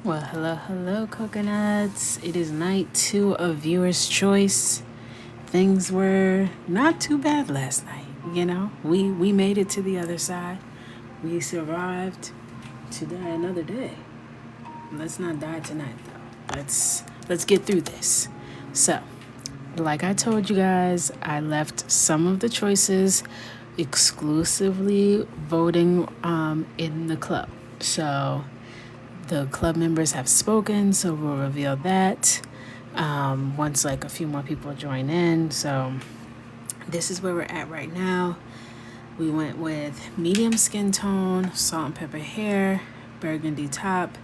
Well, hello, coconuts. It is night 2 of Viewer's Choice. Things were not too bad last night. We made it to the other side. We survived to die another day. Let's not die tonight, though. Let's get through this. So, like I told you guys, I left some of the choices exclusively voting in the club. So the club members have spoken, so we'll reveal that once like a few more people join in. So this is where we're at right now. We went with medium skin tone, salt and pepper hair, burgundy top,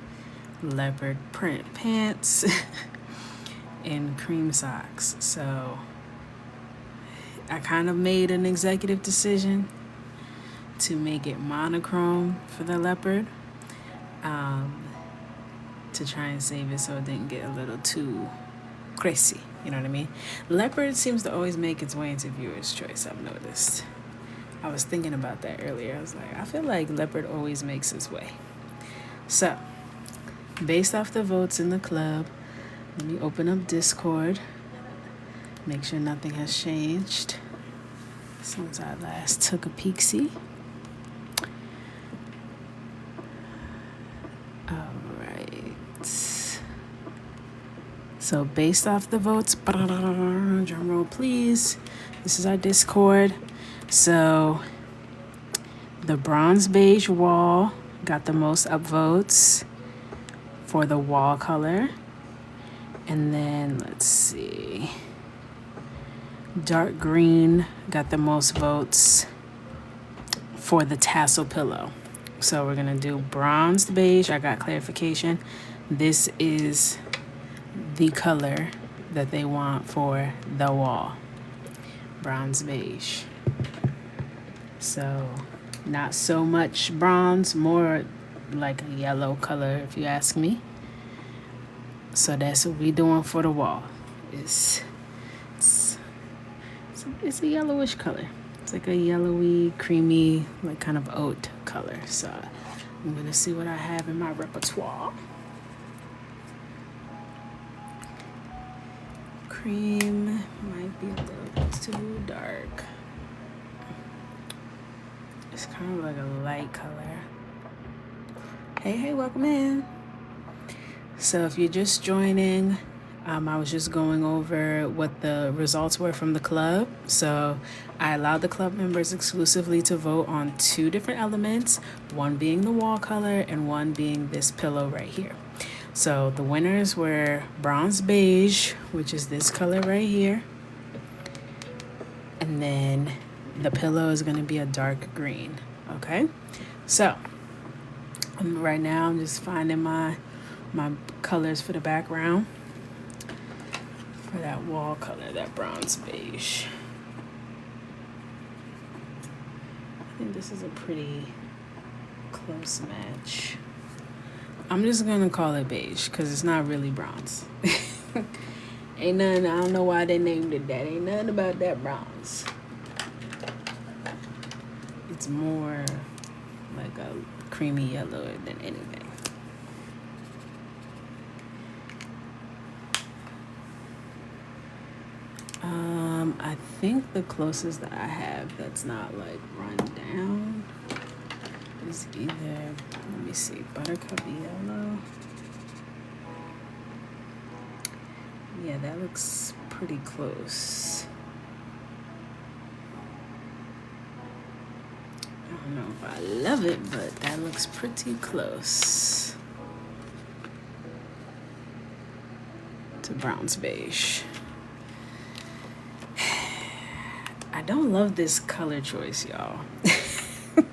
leopard print pants, and cream socks. So I kind of made an executive decision to make it monochrome for the leopard. To try and save it so it didn't get a little too crazy. You know what I mean? Leopard seems to always make its way into Viewer's Choice, I've noticed. I was thinking about that earlier. I was like, I feel like leopard always makes its way. So, based off the votes in the club, let me open up Discord. Make sure nothing has changed since I last took a peek-see. So based off the votes, drum roll please. This is our Discord. So the bronze beige wall got the most upvotes for the wall color. And then let's see. Dark green got the most votes for the tassel pillow. So we're gonna do bronze beige. I got clarification. This is the color that they want for the wall. Bronze beige. So not so much bronze, more like a yellow color if you ask me. So that's what we doing for the wall. It's a yellowish color. It's like a yellowy, creamy, like kind of oat color. So I'm gonna see what I have in my repertoire. Cream might be a little bit too dark. It's kind of like a light color. Hey, welcome in. So if you're just joining, I was just going over what the results were from the club. So I allowed the club members exclusively to vote on 2 different elements, one being the wall color and one being this pillow right here. So the winners were bronze beige, which is this color right here. And then the pillow is going to be a dark green. Okay. So right now I'm just finding my colors for the background for that wall color, that bronze beige. I think this is a pretty close match. I'm just gonna call it beige because it's not really bronze. Ain't nothing, I don't know why they named it that. Ain't nothing about that bronze. It's more like a creamy yellow than anything. I think the closest that I have that's not like run down is either, let me see, buttercup yellow. Yeah, that looks pretty close. I don't know if I love it, but that looks pretty close to bronze beige. I don't love this color choice, y'all. I'm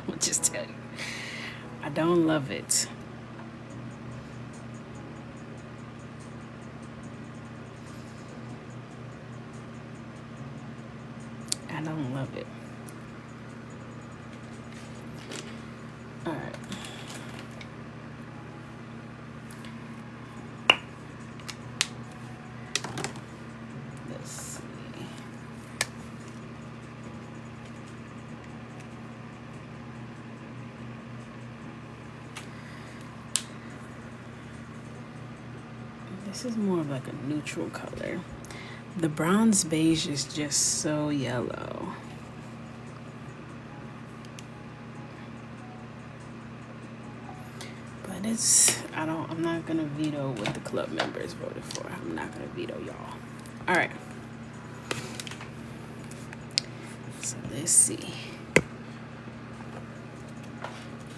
gonna just tell you. I don't love it. I don't love it. All right. Let's see. This is more of like a neutral color. The bronze beige is just so yellow. But I'm not gonna veto what the club members voted for. I'm not gonna veto y'all. All right. So let's see.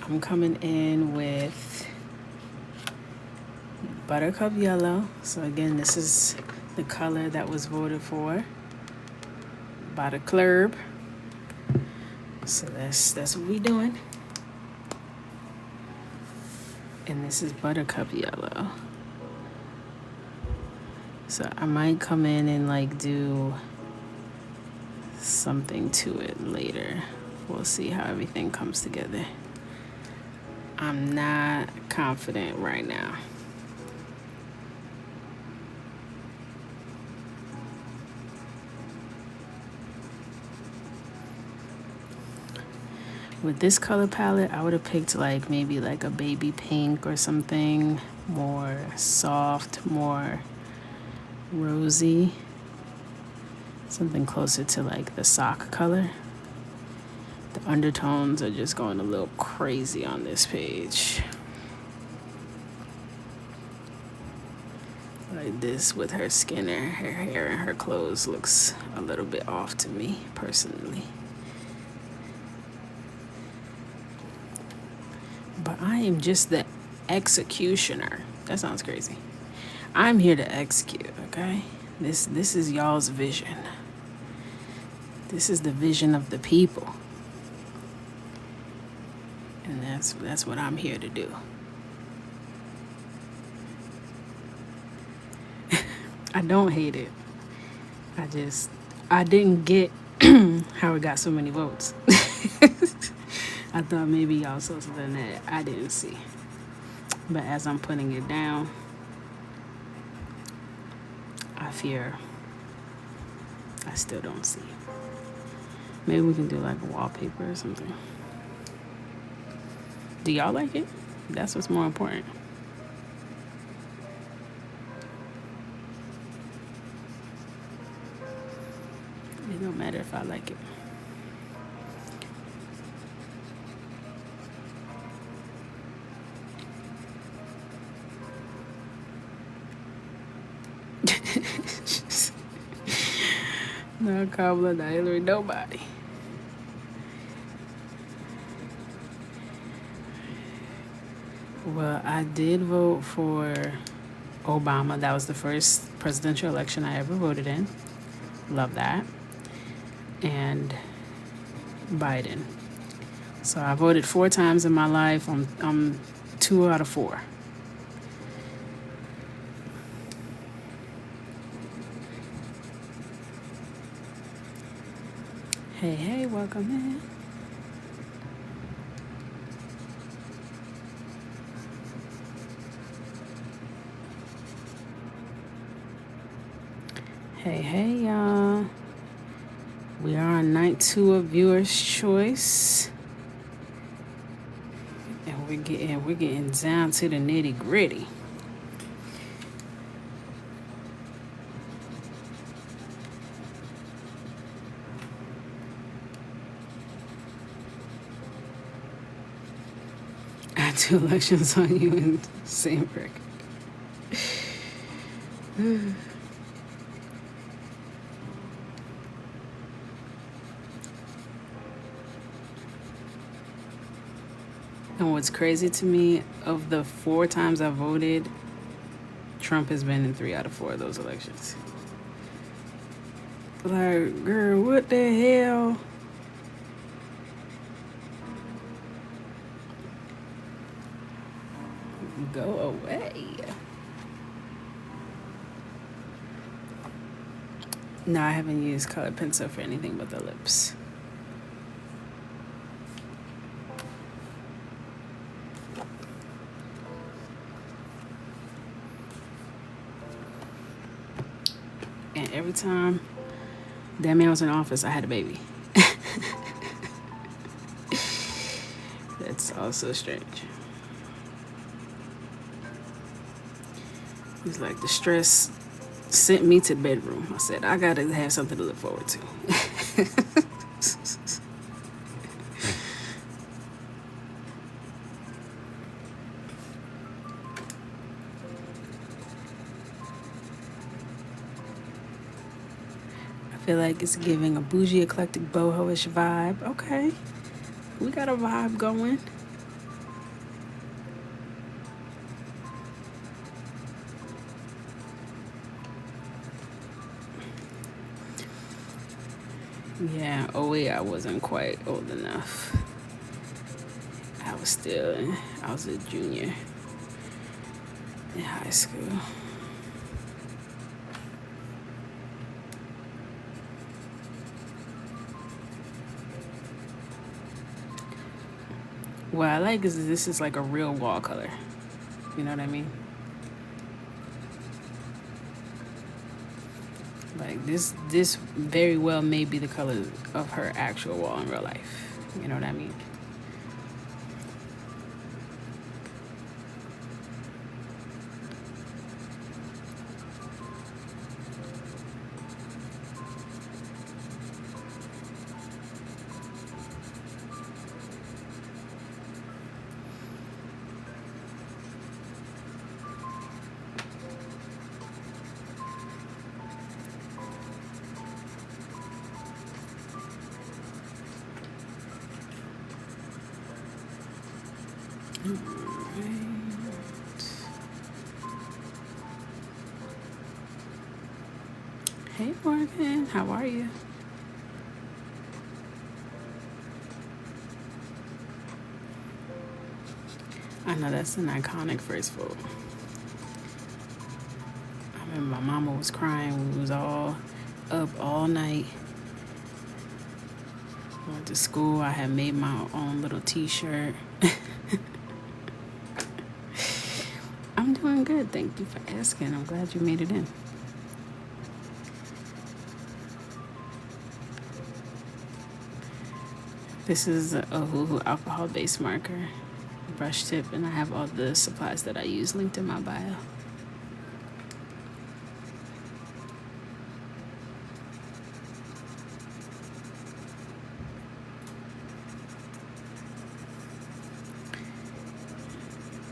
I'm coming in with Buttercup Yellow. So again, this is the color that was voted for by the club. So that's what we doing. And this is Buttercup Yellow. So I might come in and like do something to it later. We'll see how everything comes together. I'm not confident right now. With this color palette, I would have picked like maybe like a baby pink or something more soft, more rosy. Something closer to like the sock color. The undertones are just going a little crazy on this page. Like this with her skin and her hair and her clothes looks a little bit off to me personally. But I am just the executioner. That sounds crazy. I'm here to execute, okay? This is y'all's vision. This is the vision of the people. And that's what I'm here to do. I don't hate it. I didn't get how it got so many votes. I thought maybe y'all saw something that I didn't see. But as I'm putting it down, I fear I still don't see. Maybe we can do like a wallpaper or something. Do y'all like it? That's what's more important. It don't matter if I like it. No Kamala, not Hillary, nobody. Well, I did vote for Obama. That was the first presidential election I ever voted in. Love that. And Biden. So I voted 4 times in my life. I'm 2 out of 4. Hey, welcome in. Hey, y'all. We are on night 2 of Viewer's Choice. And we're getting down to the nitty gritty. I had 2 elections on you in the same record. And what's crazy to me, of the 4 times I voted, Trump has been in 3 out of 4 of those elections. Like, girl, what the hell? Go away. No, I haven't used colored pencil for anything but the lips. And every time that man was in office, I had a baby. That's also strange. He's like, the stress sent me to the bedroom. I said, I gotta have something to look forward to. I feel like it's giving a bougie, eclectic, boho-ish vibe. Okay, we got a vibe going. Yeah, oh wait, I wasn't quite old enough. I was a junior in high school. What I like is this is like a real wall color. You know what I mean? Like this very well may be the color of her actual wall in real life. You know what I mean? Hey Morgan, how are you? I know that's an iconic first vote. I remember my mama was crying. We was all up all night. Went to school. I had made my own little t-shirt. I'm doing good. Thank you for asking. I'm glad you made it in. This is a Ohuhu alcohol-based marker, brush tip, and I have all the supplies that I use linked in my bio.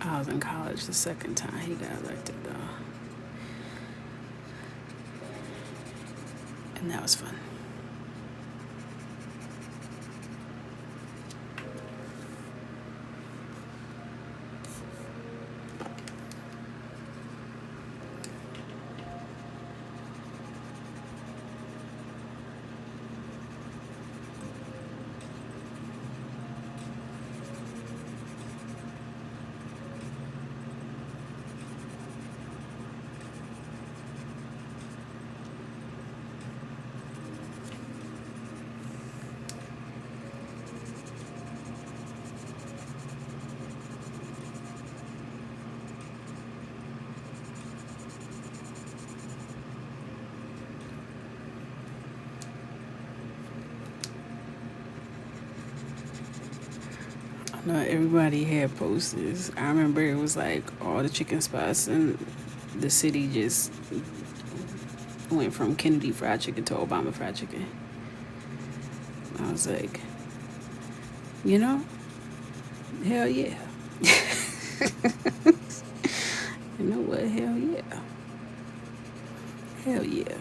I was in college the second time he got elected, though. And that was fun. No, everybody had posters. I remember it was like all the chicken spots in the city just went from Kennedy Fried Chicken to Obama Fried Chicken. I was like, you know, hell yeah. You know what? Hell yeah. Hell yeah.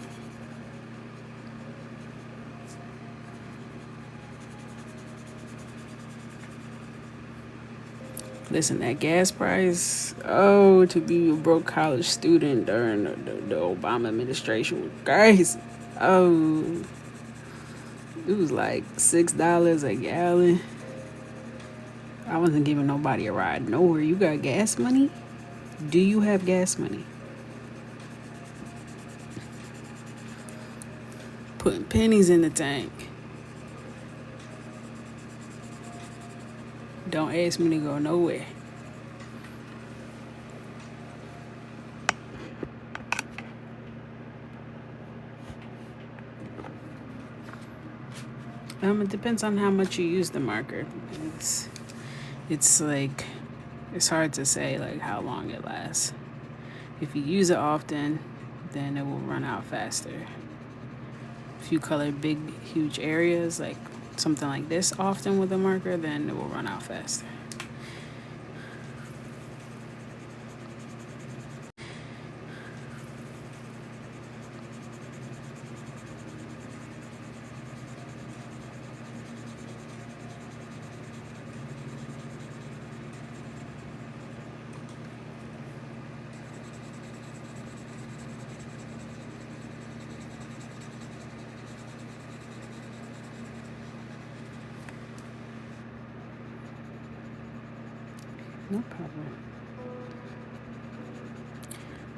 Listen, that gas price, oh, to be a broke college student during the Obama administration was crazy. Oh, it was like $6 a gallon. I wasn't giving nobody a ride nowhere. You got gas money? Do you have gas money? Putting pennies in the tank. Don't ask me to go nowhere. It depends on how much you use the marker. It's like, it's hard to say like how long it lasts. If you use it often, then it will run out faster. If you color big, huge areas, like something like this often with a marker, then it will run out faster. No problem.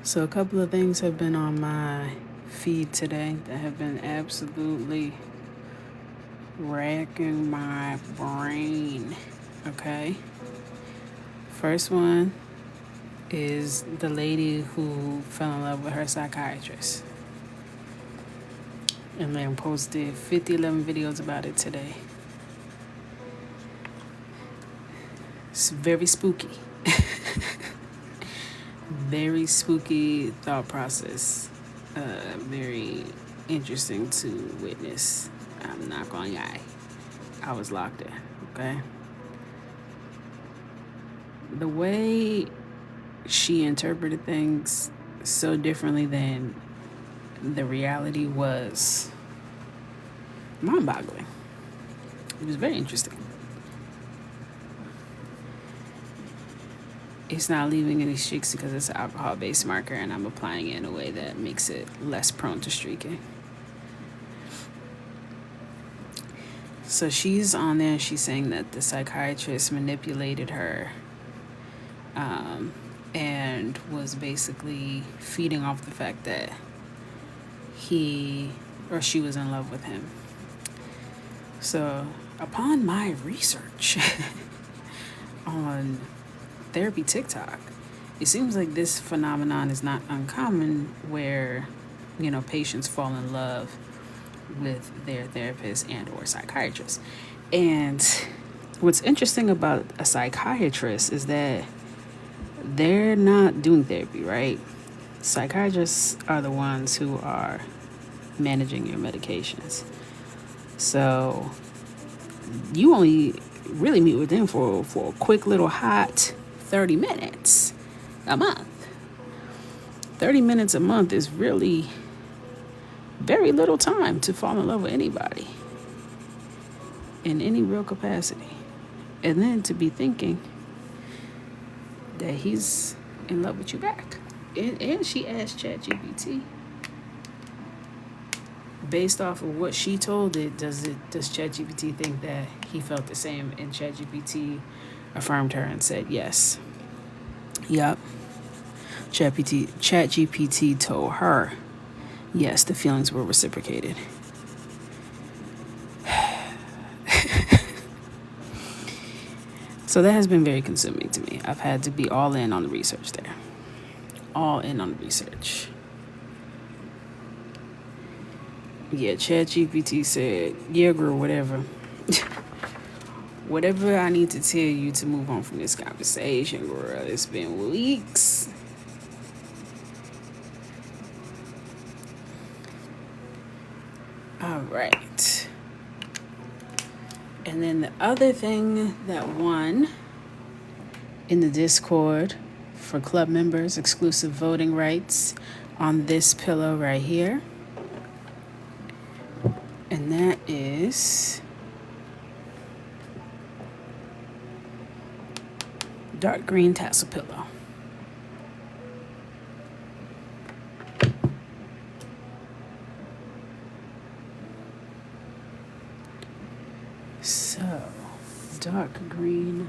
So a couple of things have been on my feed today that have been absolutely racking my brain. Okay. First one is the lady who fell in love with her psychiatrist. And then posted 11 videos about it today. It's very spooky. Very spooky thought process. Very interesting to witness. I'm not gonna lie. I was locked in, okay? The way she interpreted things so differently than the reality was mind-boggling. It was very interesting. It's not leaving any streaks because it's an alcohol-based marker, and I'm applying it in a way that makes it less prone to streaking. So she's on there, she's saying that the psychiatrist manipulated her and was basically feeding off the fact that he or she was in love with him. So upon my research on therapy TikTok, it seems like this phenomenon is not uncommon where, patients fall in love with their therapist and or psychiatrist. And what's interesting about a psychiatrist is that they're not doing therapy, right? Psychiatrists are the ones who are managing your medications. So you only really meet with them for a quick little hot 30 minutes a month. 30 minutes a month is really very little time to fall in love with anybody in any real capacity. And then to be thinking that he's in love with you back. And she asked ChatGPT, based off of what she told it, does ChatGPT think that he felt the same? And ChatGPT affirmed her and said yes. Yup. ChatGPT told her, yes, the feelings were reciprocated. So that has been very consuming to me. I've had to be all in on the research there. All in on the research. Yeah, ChatGPT said, yeah, girl, whatever. Whatever I need to tell you to move on from this conversation, girl. It's been weeks. All right. And then the other thing that won in the Discord for club members, exclusive voting rights on this pillow right here. And that is dark green tassel pillow. So, dark green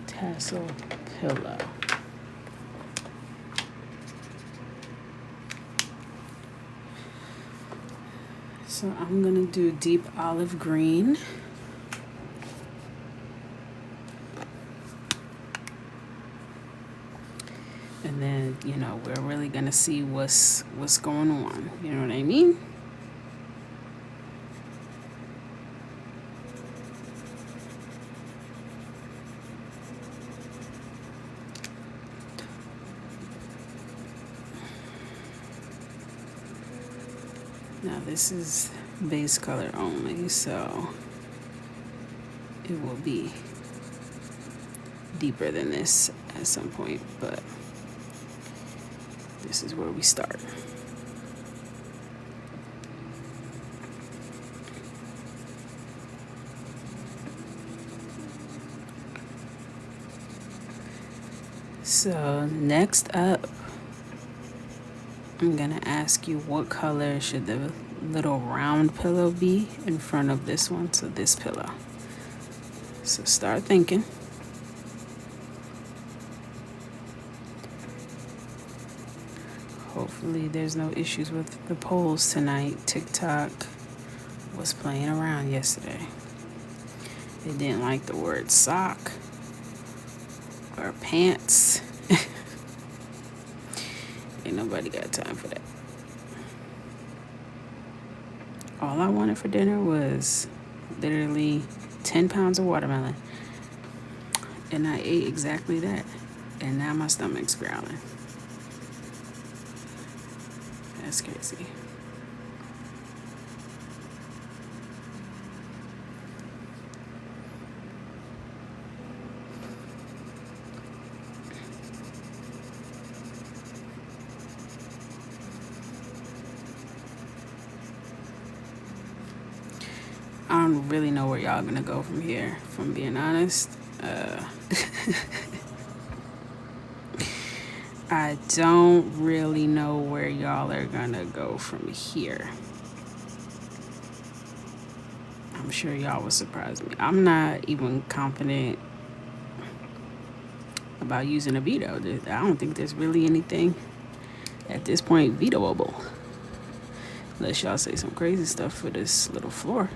tassel pillow. So I'm gonna do deep olive green. And then, we're really gonna see what's going on. You know what I mean? Now this is base color only, so it will be deeper than this at some point, but this is where we start. So next up, I'm gonna ask you what color should the little round pillow be in front of this one, so this pillow. So start thinking. Hopefully there's no issues with the polls tonight. TikTok was playing around yesterday. They didn't like the word sock or pants. Ain't nobody got time for that. All I wanted for dinner was literally 10 pounds of watermelon. And I ate exactly that. And now my stomach's growling. That's crazy. I don't really know where y'all gonna go from here, if I'm being honest. I don't really know where y'all are gonna go from here. I'm sure y'all will surprise me. I'm not even confident about using a veto. I don't think there's really anything at this point vetoable. Unless y'all say some crazy stuff for this little floor.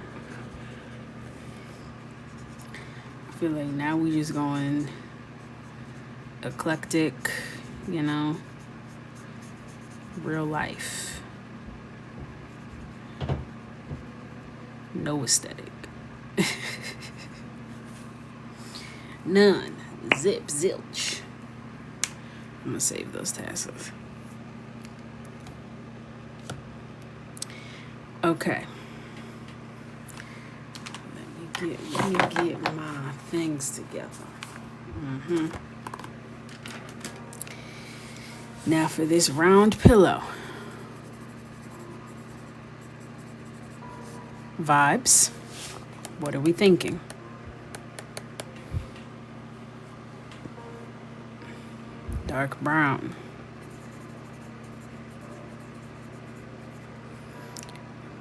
I feel like now we just going eclectic, you know, real life. No aesthetic. None. Zip, zilch. I'm gonna save those tassels. Okay. Let me get my things together. Now for this round pillow. Vibes. What are we thinking? Dark brown.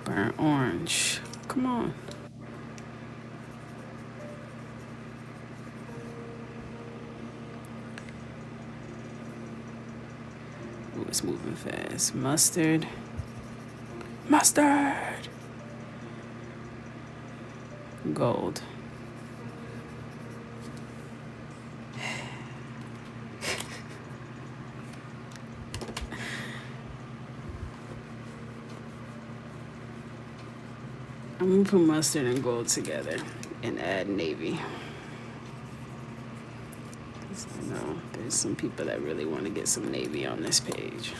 Burnt orange. Come on. Ooh, it's moving fast. Mustard. Mustard. Gold. I'm gonna put mustard and gold together and add navy. I know there's some people that really want to get some navy on this page.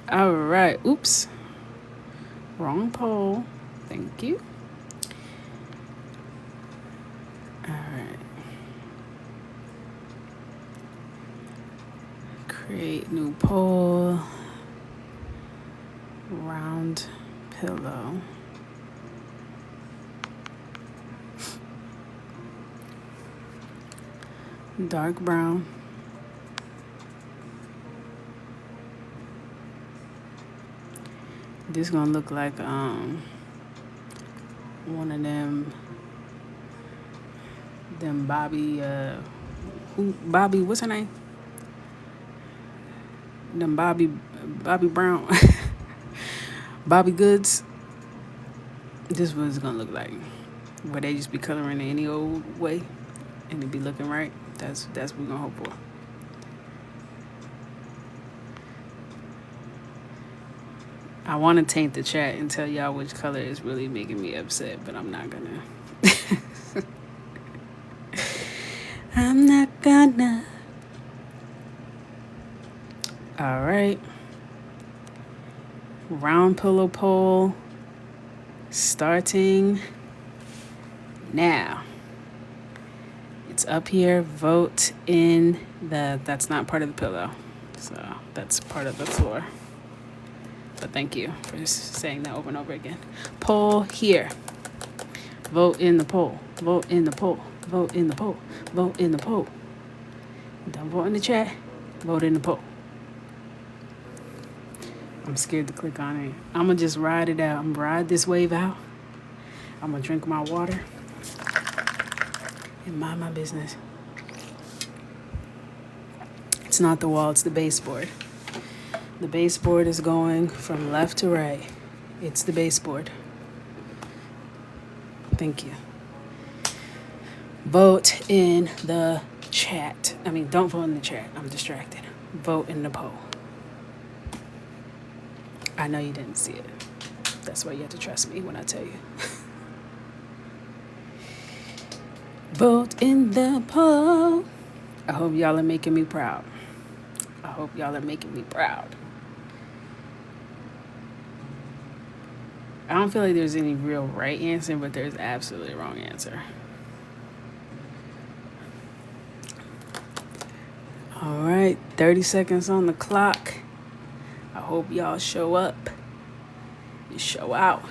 All right. Oops. Wrong pole. Thank you. All right. Create new pole. Round pillow. Dark brown. This gonna look like one of them Bobby Bobby, what's her name? Them Bobby Brown. Bobby Goods. This is what it's gonna look like. Where they just be coloring it any old way and it be looking right. That's what we're gonna hope for. I want to taint the chat and tell y'all which color is really making me upset, but I'm not gonna. I'm not gonna. All right. Round pillow poll starting now. It's up here. Vote in that's not part of the pillow. So that's part of the floor. But thank you for just saying that over and over again. Poll here. Vote in the poll. Vote in the poll. Vote in the poll. Vote in the poll. Don't vote in the chat. Vote in the poll. I'm scared to click on it. I'm going to just ride it out. I'm going to ride this wave out. I'm going to drink my water and mind my business. It's not the wall, it's the baseboard. The baseboard is going from left to right. It's the baseboard. Thank you. Vote in the chat. Don't vote in the chat. I'm distracted. Vote in the poll. I know you didn't see it. That's why you have to trust me when I tell you. Vote in the poll. I hope y'all are making me proud. I hope y'all are making me proud. I don't feel like there's any real right answer, but there's absolutely a wrong answer. All right, 30 seconds on the clock. I hope y'all show up. You show out.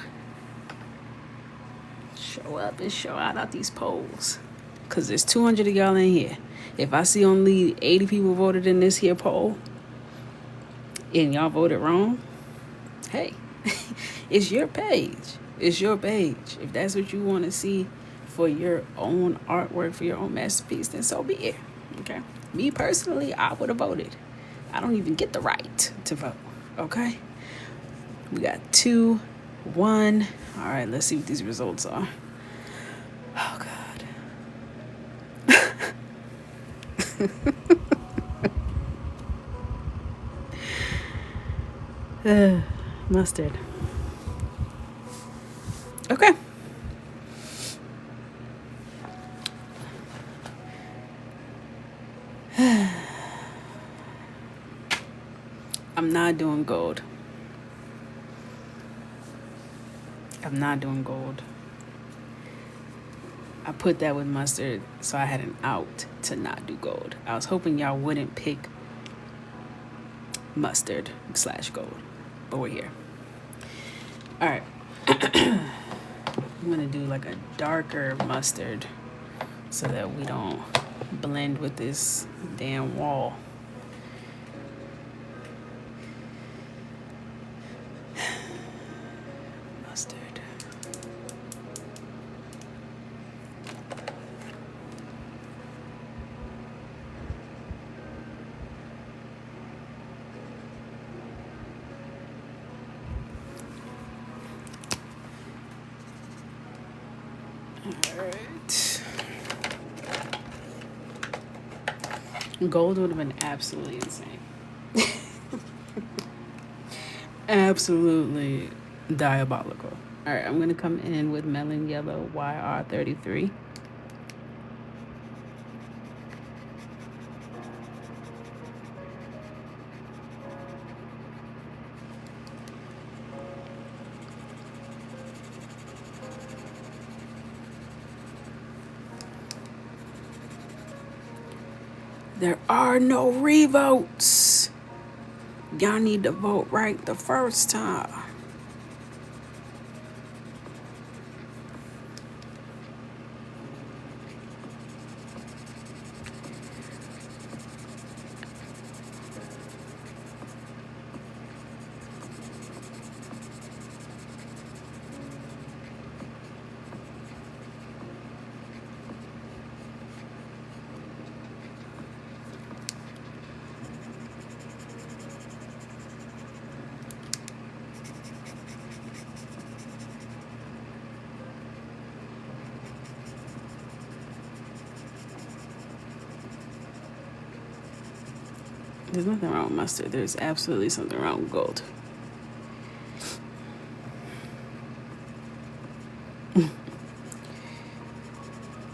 Show up and show out these polls. Because there's 200 of y'all in here. If I see only 80 people voted in this here poll, and y'all voted wrong, hey, it's your page. It's your page. If that's what you want to see for your own artwork, for your own masterpiece, then so be it. Okay? Me personally, I would have voted. I don't even get the right to vote. Okay? We got 2, 1. All right, let's see what these results are. Oh, God. Mustard. Okay. I'm not doing gold. I'm not doing gold. I put that with mustard, so I had an out to not do gold. I was hoping y'all wouldn't pick mustard/gold, but we're here. All right. I'm gonna do like a darker mustard so that we don't blend with this damn wall. Mustard. All right. Gold would have been absolutely insane. Absolutely diabolical. All right, I'm going to come in with melon yellow YR33. There are no revotes. Y'all need to vote right the first time. There's nothing wrong with mustard. There's absolutely something wrong with gold.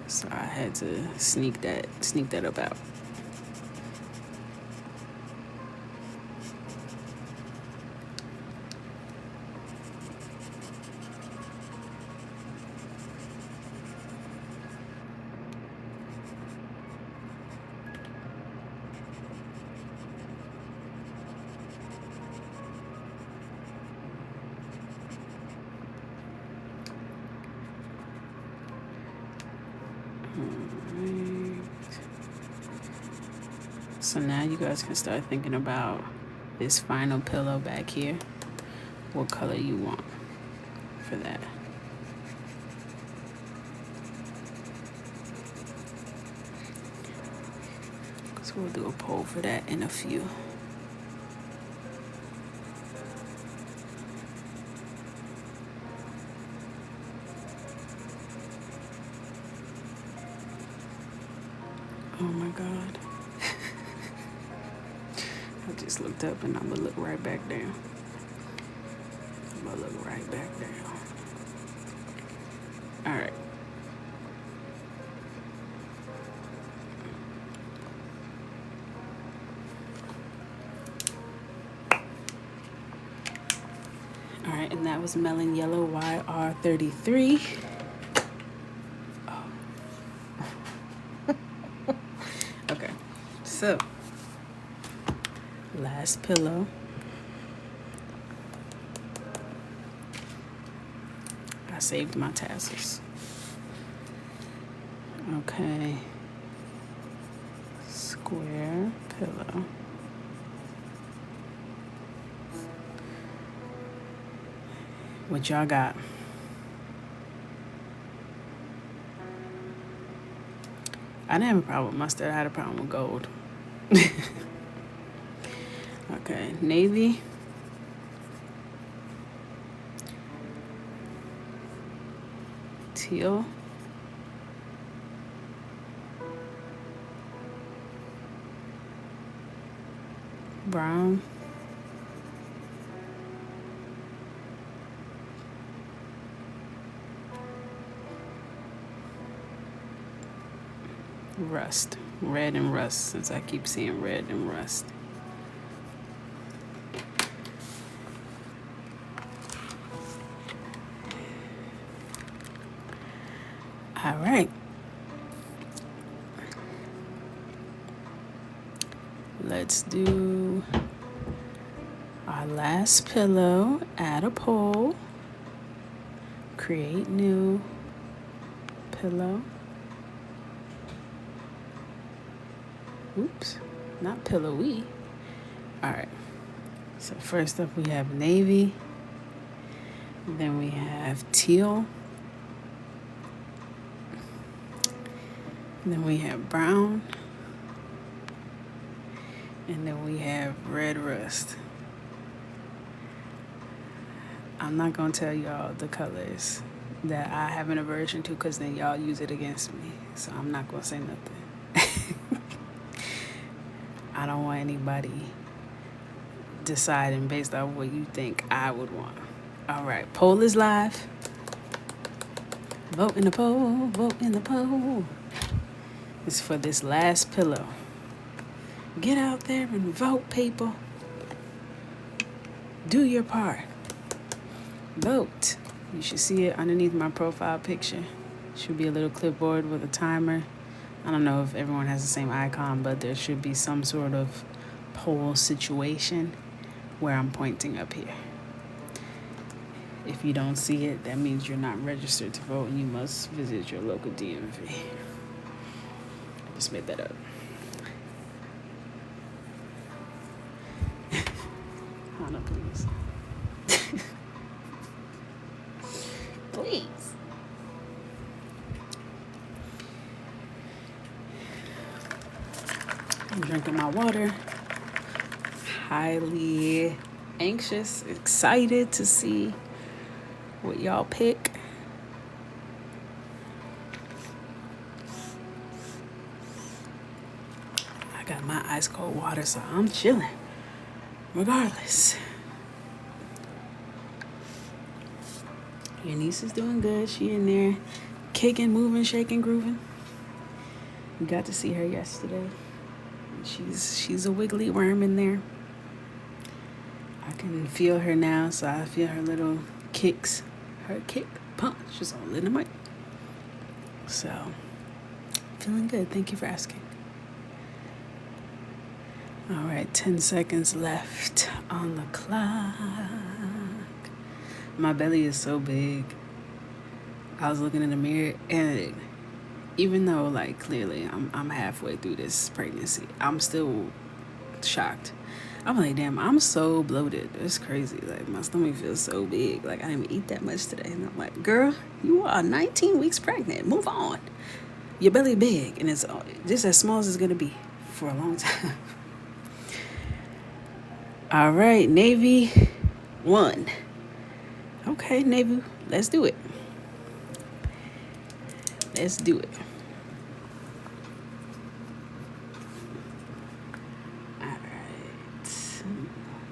So I had to sneak that up out. So now you guys can start thinking about this final pillow back here. What color you want for that. So we'll do a poll for that in a few. Oh my God. I just looked up and I'm gonna look right back down. I'm gonna look right back down. All right. All right, and that was Melon Yellow YR33. Oh. Okay, so last pillow. I saved my tassels. Okay. Square pillow. What y'all got? I didn't have a problem with mustard. I had a problem with gold. Okay, navy. Teal. Brown. Rust. Red and rust, since I keep seeing red and rust. All right. Let's do our last pillow. Add a poll. Create new pillow. Oops, not pillowy. All right. So first up we have navy. Then we have teal. Then we have brown. And then we have red rust. I'm not gonna tell y'all the colors that I have an aversion to, because then y'all use it against me. So I'm not gonna say nothing. I don't want anybody deciding based off what you think I would want. All right, poll is live. Vote in the poll, vote in the poll. It's for this last pillow. Get out there and vote, people. Do your part. Vote. You should see it underneath my profile picture. Should be a little clipboard with a timer. I don't know if everyone has the same icon, but there should be some sort of poll situation where I'm pointing up here. If you don't see it, that means you're not registered to vote and you must visit your local DMV. I just made that up. Hannah, please. Please. I'm drinking my water. Highly anxious, excited to see what y'all pick. I got my ice cold water, so I'm chilling regardless. Your niece is doing good. She in there kicking, moving, shaking, grooving. We got to see her yesterday. She's a wiggly worm in there. I can feel her now, so I feel her little kicks. Her kick, punch is all in the mic. So, feeling good. Thank you for asking. All right, 10 seconds left on the clock. My belly is so big. I was looking in the mirror and Even though, like, clearly I'm halfway through this pregnancy, I'm still shocked. I'm like, damn, I'm so bloated. It's crazy. Like, my stomach feels so big. Like, I didn't eat that much today. And I'm like, girl, you are 19 weeks pregnant. Move on. Your belly big, and it's just as small as it's going to be for a long time. All right, Navy 1. Okay, Navy, let's do it. Let's do it. All right.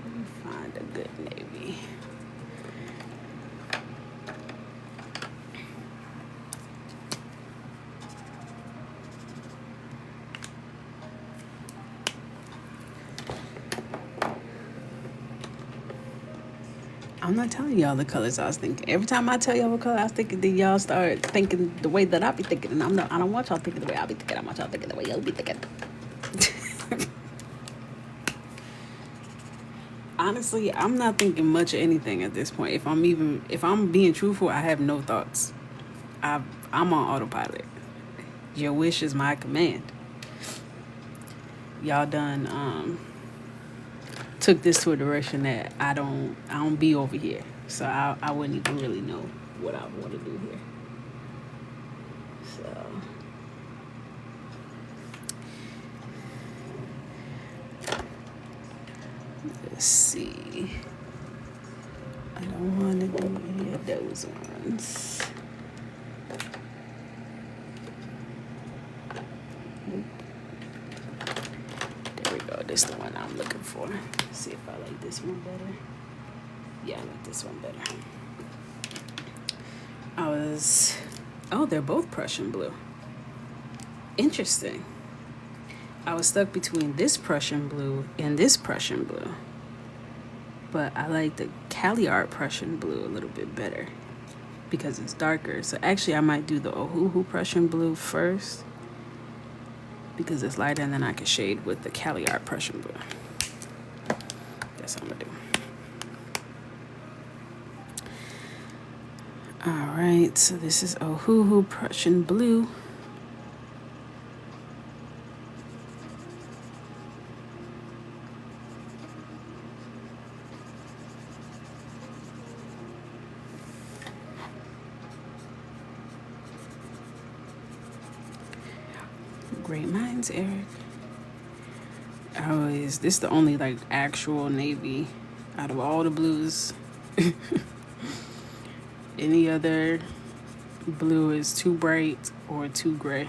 Let me find a good Navy. I'm not telling y'all the colors I was thinking. Every time I tell y'all what color I was thinking, then y'all start thinking the way that I be thinking. And I don't want y'all thinking the way I be thinking. I want y'all thinking the way y'all be thinking. Honestly, I'm not thinking much of anything at this point. If I'm being truthful, I have no thoughts. I'm on autopilot. Your wish is my command. Y'all done took this to a direction that I don't be over here. So I wouldn't even really know what I want to do here. So let's see. I don't want to do any of those ones. There we go. This is the one I'm looking for. See if I like this one better. Yeah, I like this one better. They're both Prussian blue. Interesting. I was stuck between this Prussian blue and this Prussian blue. But I like the Cali Art Prussian blue a little bit better because it's darker. So actually I might do the Ohuhu Prussian blue first because it's lighter, and then I can shade with the Cali Art Prussian blue. That's what I'm gonna do. All right, so this is Ohuhu Prussian blue. Great minds, Eric. This is the only like actual navy out of all the blues. Any other blue is too bright or too gray.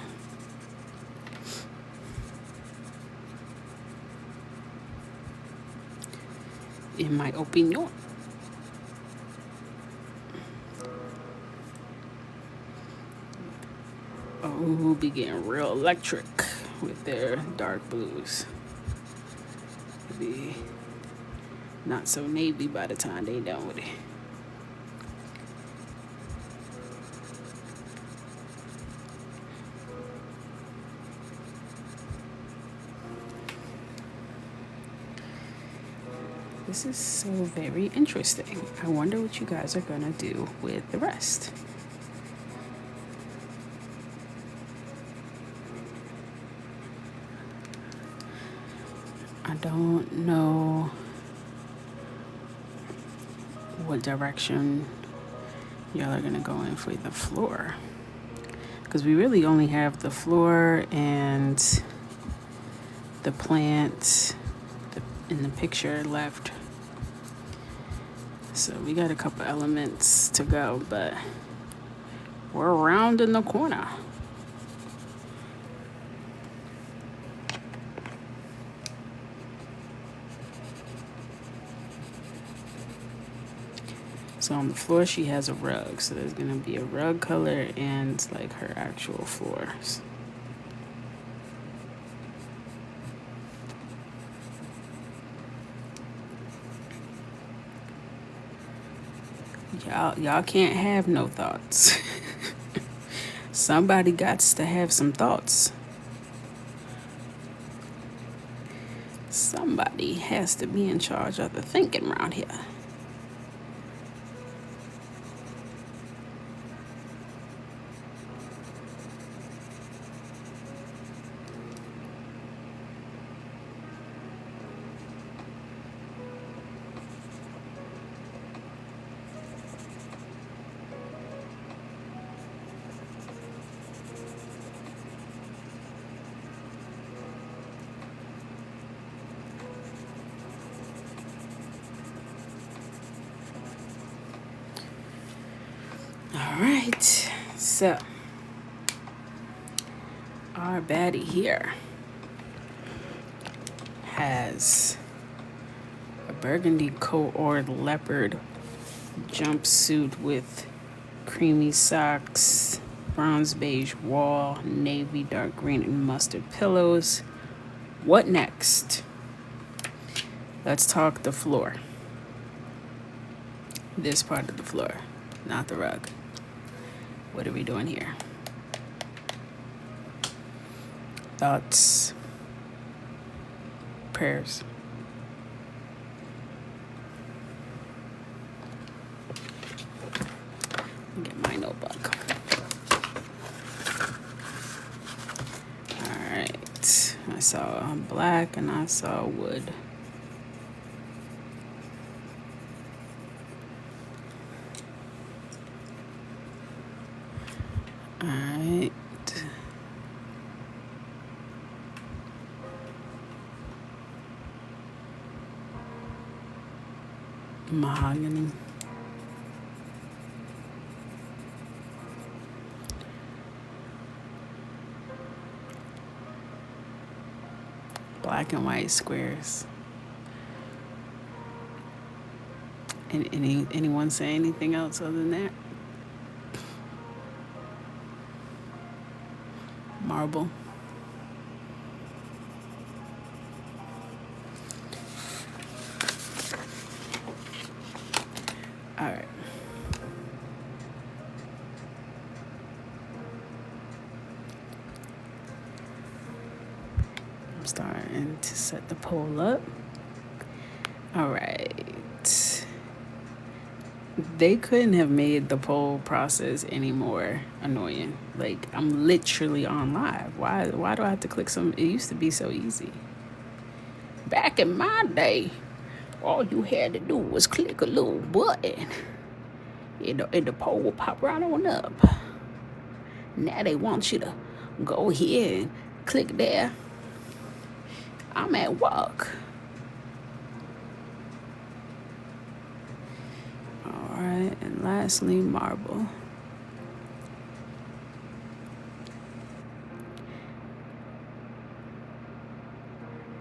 In my opinion. Oh, be getting real electric with their dark blues. Be not so navy by the time they done with it. This is so very interesting. I wonder what you guys are gonna do with the rest. I don't know what direction y'all are gonna go in for the floor, because we really only have the floor and the plant in the picture left. So we got a couple elements to go, but we're around in the corner. So on the floor, she has a rug. So there's gonna be a rug color and like her actual floors. Y'all can't have no thoughts. Somebody gots to have some thoughts. Somebody has to be in charge of the thinking around here. right. So, our baddie here has a burgundy coat or leopard jumpsuit with creamy socks, bronze beige wall, navy dark green and mustard pillows. What next? Let's talk the floor. This part of the floor, not the rug. What are we doing here? Thoughts, prayers. Get my notebook. All right. I saw black and I saw wood. All right. Mahogany. Black and white squares. Anyone say anything else other than that? Marble. All right. I'm starting to set the poll up. All right. They couldn't have made the poll process any more annoying. Like, I'm literally on live. Why do I have to click some? It used to be so easy. Back in my day, all you had to do was click a little button. And the poll will pop right on up. Now they want you to go here and click there. I'm at work. All right, and lastly, marble.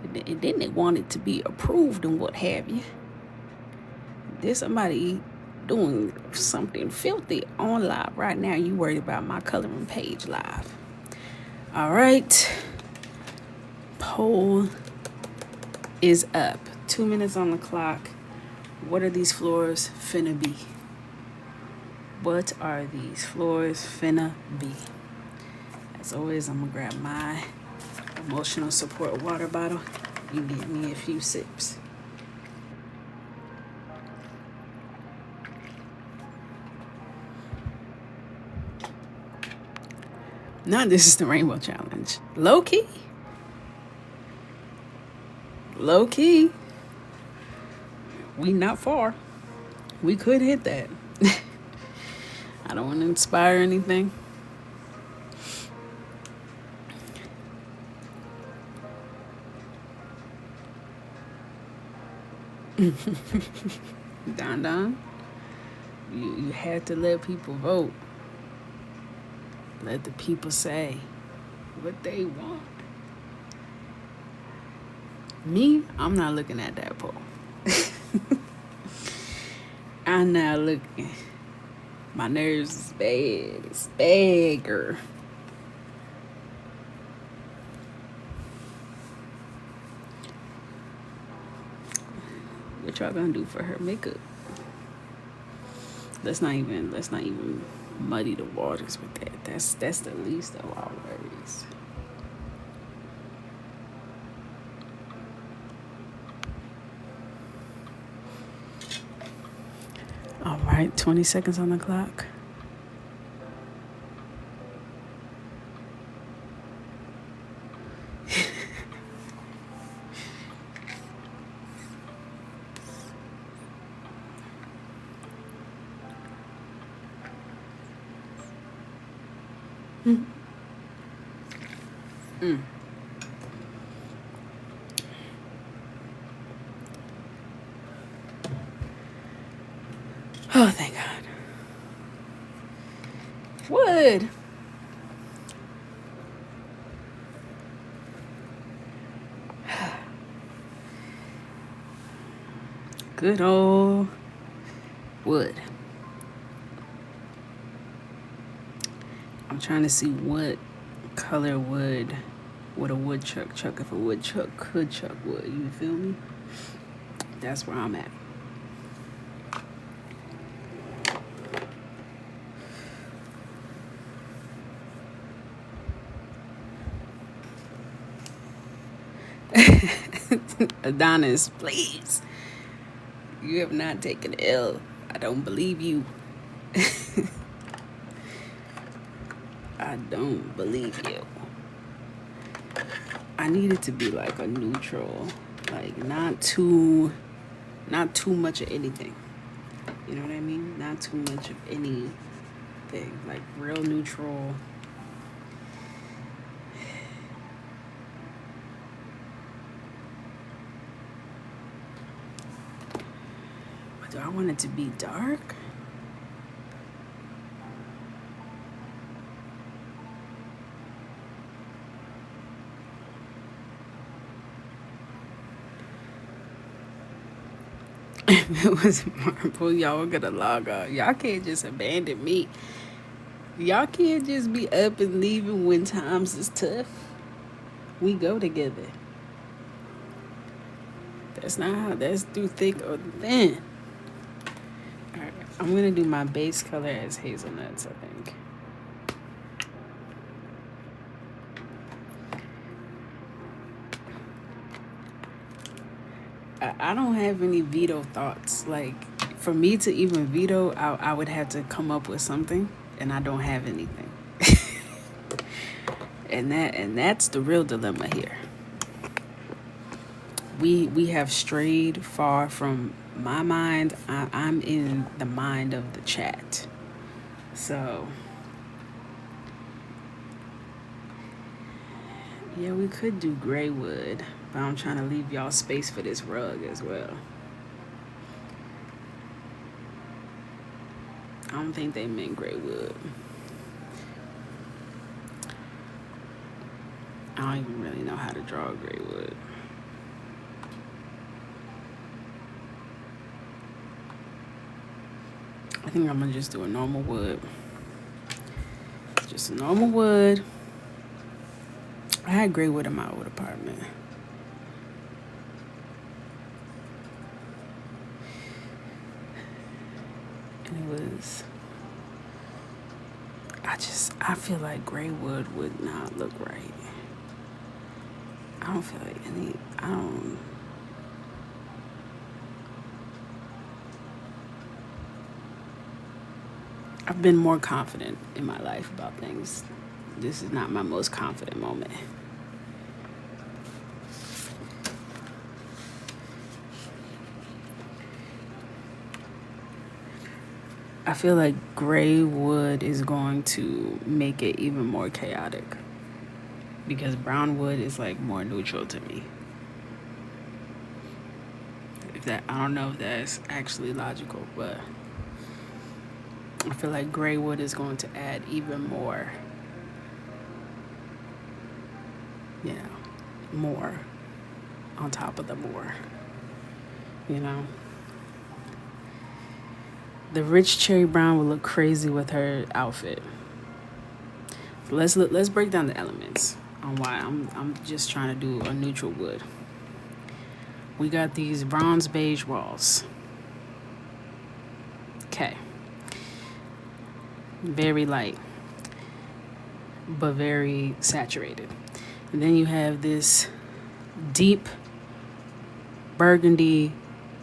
And then they want it to be approved and what have you. There's somebody doing something filthy on live right now. You worried about my coloring page live. All right. Poll is up. 2 minutes on the clock. What are these floors finna be? What are these floors finna be? As always, I'm gonna grab my emotional support water bottle. You get me a few sips. Now this is the rainbow challenge. Low key. Low key. We not far. We could hit that. I don't want to inspire anything. Don, you had to let people vote. Let the people say what they want. Me, I'm not looking at that poll. I'm not looking. My nerves is bad. It's bad, girl. What y'all gonna do for her makeup? Let's not even muddy the waters with that. That's the least of our worries. All right, 20 seconds on the clock. Oh, thank God. wood. Good old wood. I'm trying to see what color would a woodchuck chuck if a woodchuck could chuck wood. You feel me? That's where I'm at. Adonis, please. You have not taken L. I don't believe you. I don't believe you. I need it to be like a neutral, like not too much of anything. You know what I mean? Not too much of anything. Like real neutral. But do I want it to be dark? If it was marble, y'all were gonna log on. Y'all can't just abandon me. Y'all can't just be up and leaving when times is tough. We go together. That's not how. That's through thick or thin. All right, I'm gonna do my base color as hazelnuts, I think. I don't have any veto thoughts. Like, for me to even veto, I would have to come up with something, and I don't have anything. and that's the real dilemma here. We have strayed far from my mind. I'm in the mind of the chat. So, yeah, we could do gray wood, but I'm trying to leave y'all space for this rug as well. I don't think they meant gray wood. I don't even really know how to draw gray wood. I think I'm gonna just do a normal wood. Just a normal wood. I had gray wood in my old apartment. And it was, I feel like gray wood would not look right. I don't feel like I've been more confident in my life about things. This is not my most confident moment. I feel like gray wood is going to make it even more chaotic because brown wood is like more neutral to me. I don't know if that's actually logical, but I feel like gray wood is going to add even more, more on top of the more, The rich cherry brown would look crazy with her outfit. So let's break down the elements on why I'm just trying to do a neutral wood. We got these bronze beige walls. Okay. Very light, but very saturated. And then you have this deep burgundy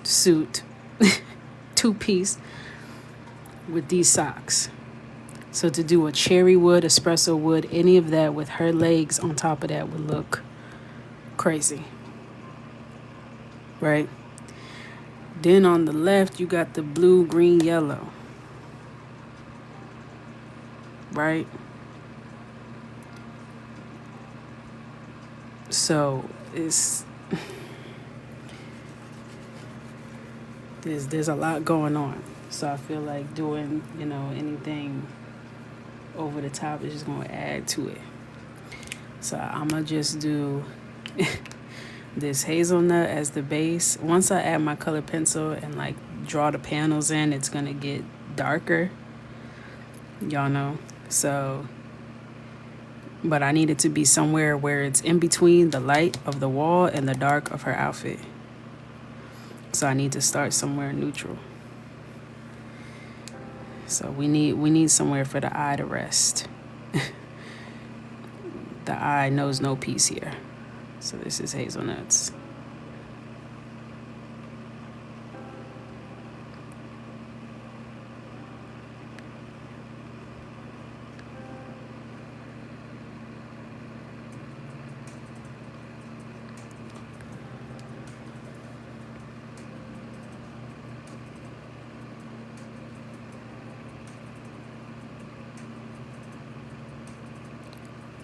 suit, two-piece with these socks. So to do a cherry wood, espresso wood, any of that with her legs on top of that would look crazy. Right? Then on the left, you got the blue, green, yellow. Right? So it's there's a lot going on. So I feel like doing, anything over the top is just gonna add to it. So I'm gonna just do this hazelnut as the base. Once I add my colored pencil and like draw the panels in, it's gonna get darker. Y'all know. So, but I need it to be somewhere where it's in between the light of the wall and the dark of her outfit. So I need to start somewhere neutral. So we need somewhere for the eye to rest. The eye knows no peace here. So this is hazelnuts.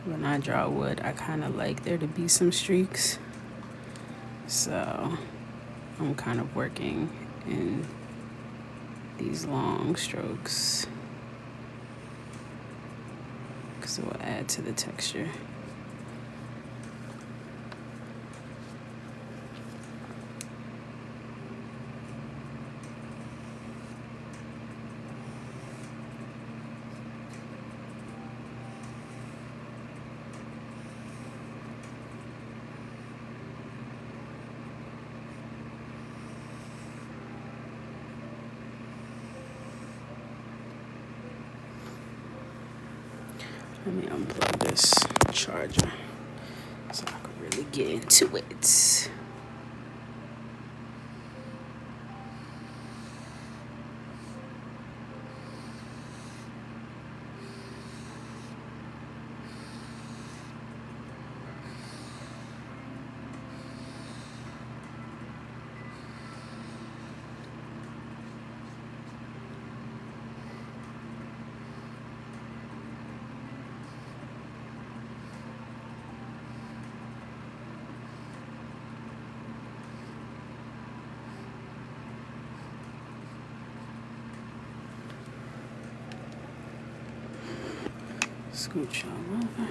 When I draw wood, I kind of like there to be some streaks. So I'm kind of working in these long strokes because it will add to the texture. Let me unplug this charger so I can really get into it. Scooch all over.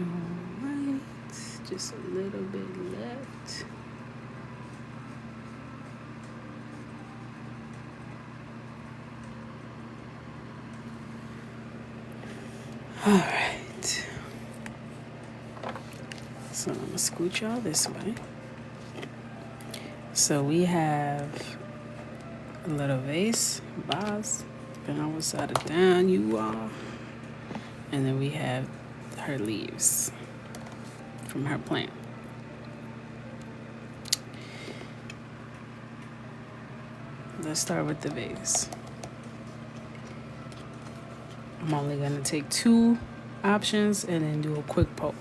Alright, just a little bit left. Alright. So I'm gonna scooch y'all this way. So we have a little vase, depending on what side of down you are. And then we have her leaves from her plant. Let's start with the vase. I'm only gonna take 2 options and then do a quick poll.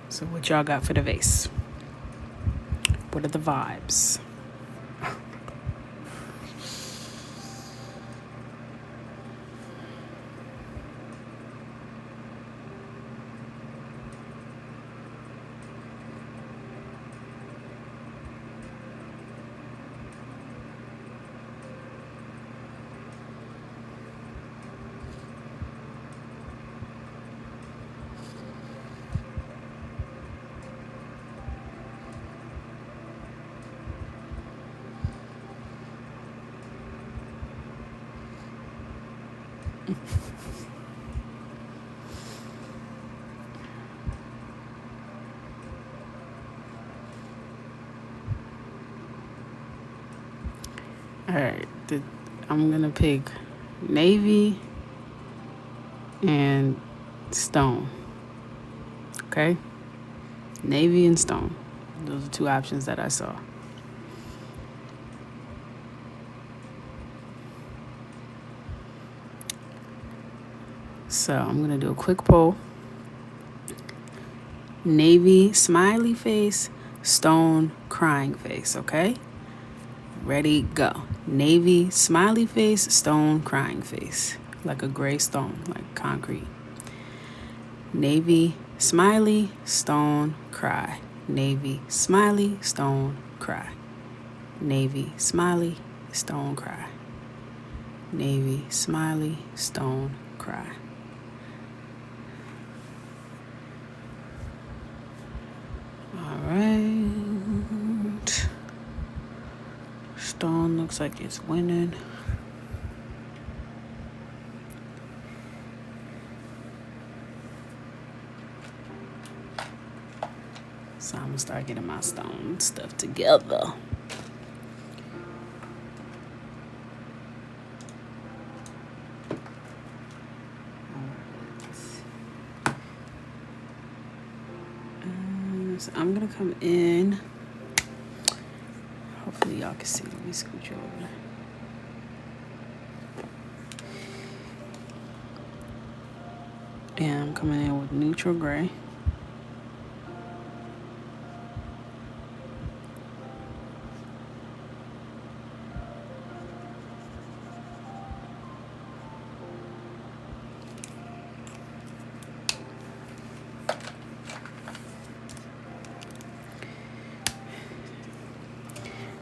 So what y'all got for the vase? What are the vibes? All right, I'm gonna pick navy and stone. Okay, navy and stone. Those are 2 options that I saw. So I'm gonna do a quick poll. navy smiley face, stone crying face, okay? Ready, go. Navy smiley face, stone crying face. Like a gray stone, like concrete. Navy smiley, stone cry. Navy smiley, stone cry. Navy smiley, stone cry. Navy smiley, stone cry. All right. Stone looks like it's winning. So I'm gonna start getting my stone stuff together. So I'm gonna come in. Hopefully y'all can see. Let me scooch over. And I'm coming in with neutral gray.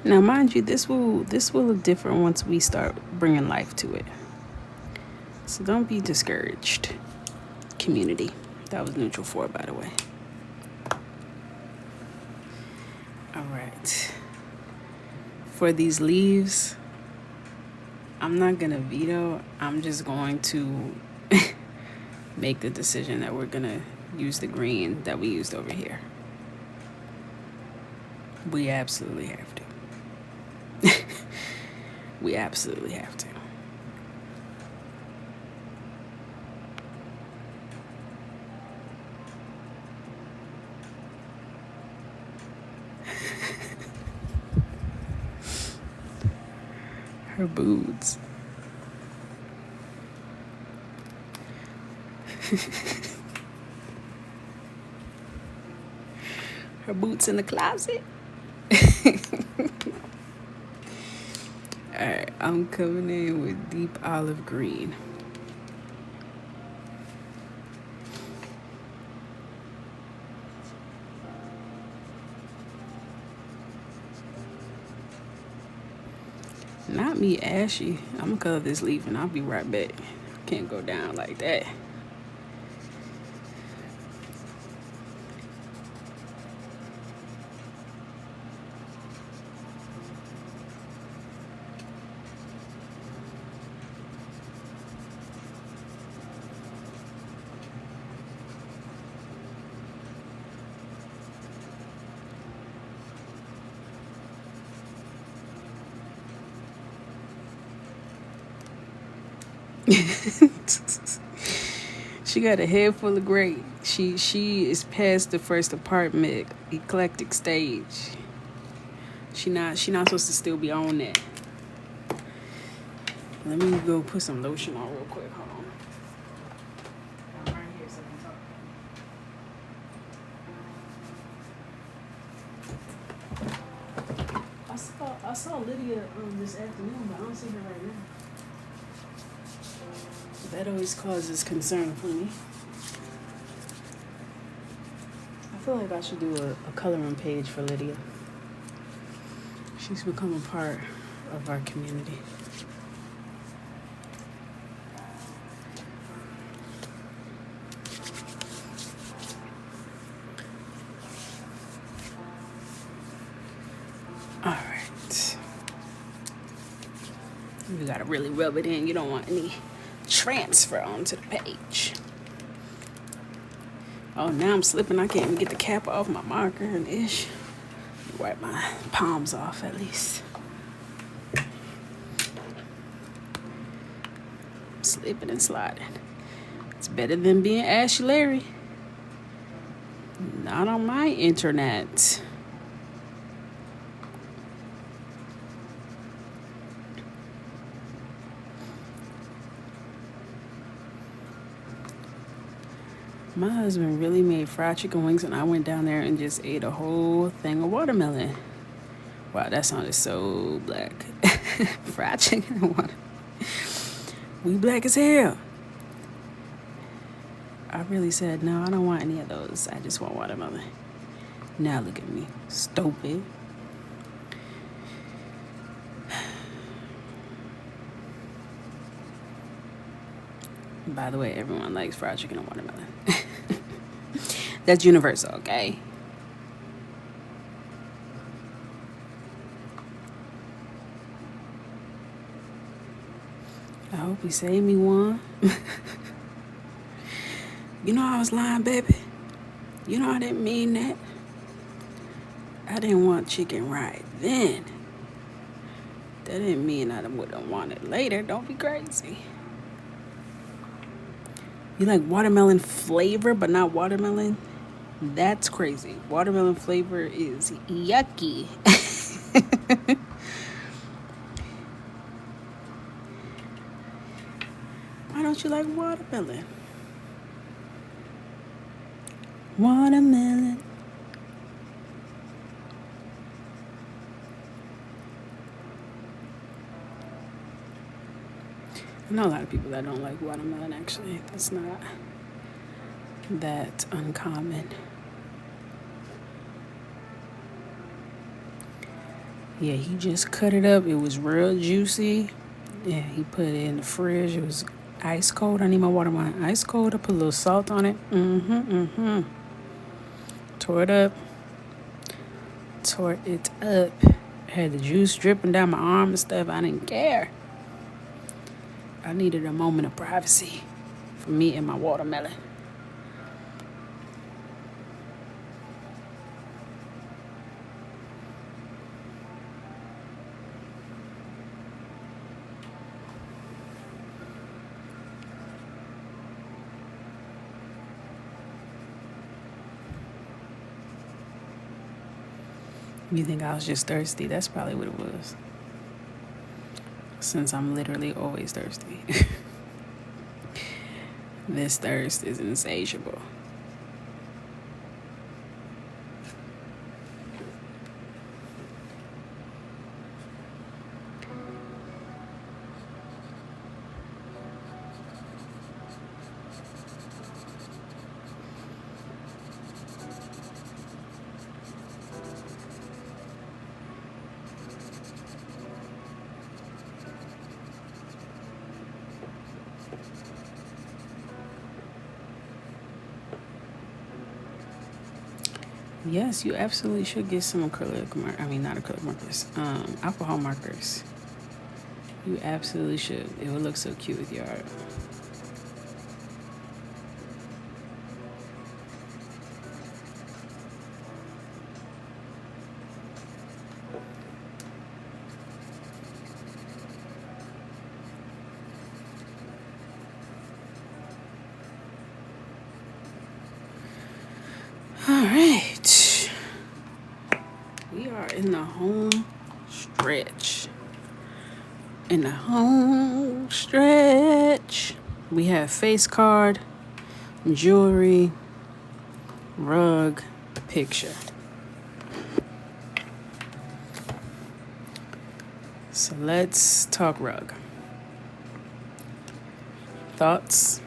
Now, mind you, this will look different once we start bringing life to it. So don't be discouraged, community. That was neutral 4, by the way. All right. For these leaves, I'm not gonna veto. I'm just going to make the decision that we're gonna use the green that we used over here. We absolutely have to. We absolutely have to. Her boots. Her boots in the closet. Alright, I'm coming in with deep olive green. Not me, ashy. I'm gonna color this leaf and I'll be right back. Can't go down like that. She got a head full of gray. She is past the first apartment eclectic stage. She not supposed to still be on that. Let me go put some lotion on real quick. Hold on. I'm right here so I can talk. I saw Lydia this afternoon, but I don't see her right now. That always causes concern for me. I feel like I should do a coloring page for Lydia. She's become a part of our community. All right. You gotta really rub it in. You don't want any transfer onto the page. Oh, now I'm slipping. I can't even get the cap off my marker and ish. Wipe my palms off at least. Slipping and sliding. It's better than being Ashy Larry. Not on my internet. My husband really made fried chicken wings, and I went down there and just ate a whole thing of watermelon. Wow, that sounded so black. Fried chicken and water. We black as hell. I really said, no, I don't want any of those. I just want watermelon. Now look at me. Stupid. By the way, everyone likes fried chicken and watermelon. That's universal, okay? I hope he saved me one. You know I was lying, baby. You know I didn't mean that. I didn't want chicken right then. That didn't mean I wouldn't want it later. Don't be crazy. You like watermelon flavor, but not watermelon? That's crazy. Watermelon flavor is yucky. Why don't you like watermelon? Watermelon. I know a lot of people that don't like watermelon, actually. That's not that uncommon. Yeah, he just cut it up. It was real juicy. Yeah, he put it in the fridge. It was ice cold. I need my watermelon ice cold. I put a little salt on it. Tore it up. I had the juice dripping down my arm and stuff. I didn't care. I needed a moment of privacy for me and my watermelon. You think I was just thirsty? That's probably what it was. Since I'm literally always thirsty. This thirst is insatiable. Yes, you absolutely should get some alcohol markers. You absolutely should. It would look so cute with your art. All right. We are in the home stretch. We have face card, jewelry, rug, picture. So let's talk rug. Thoughts?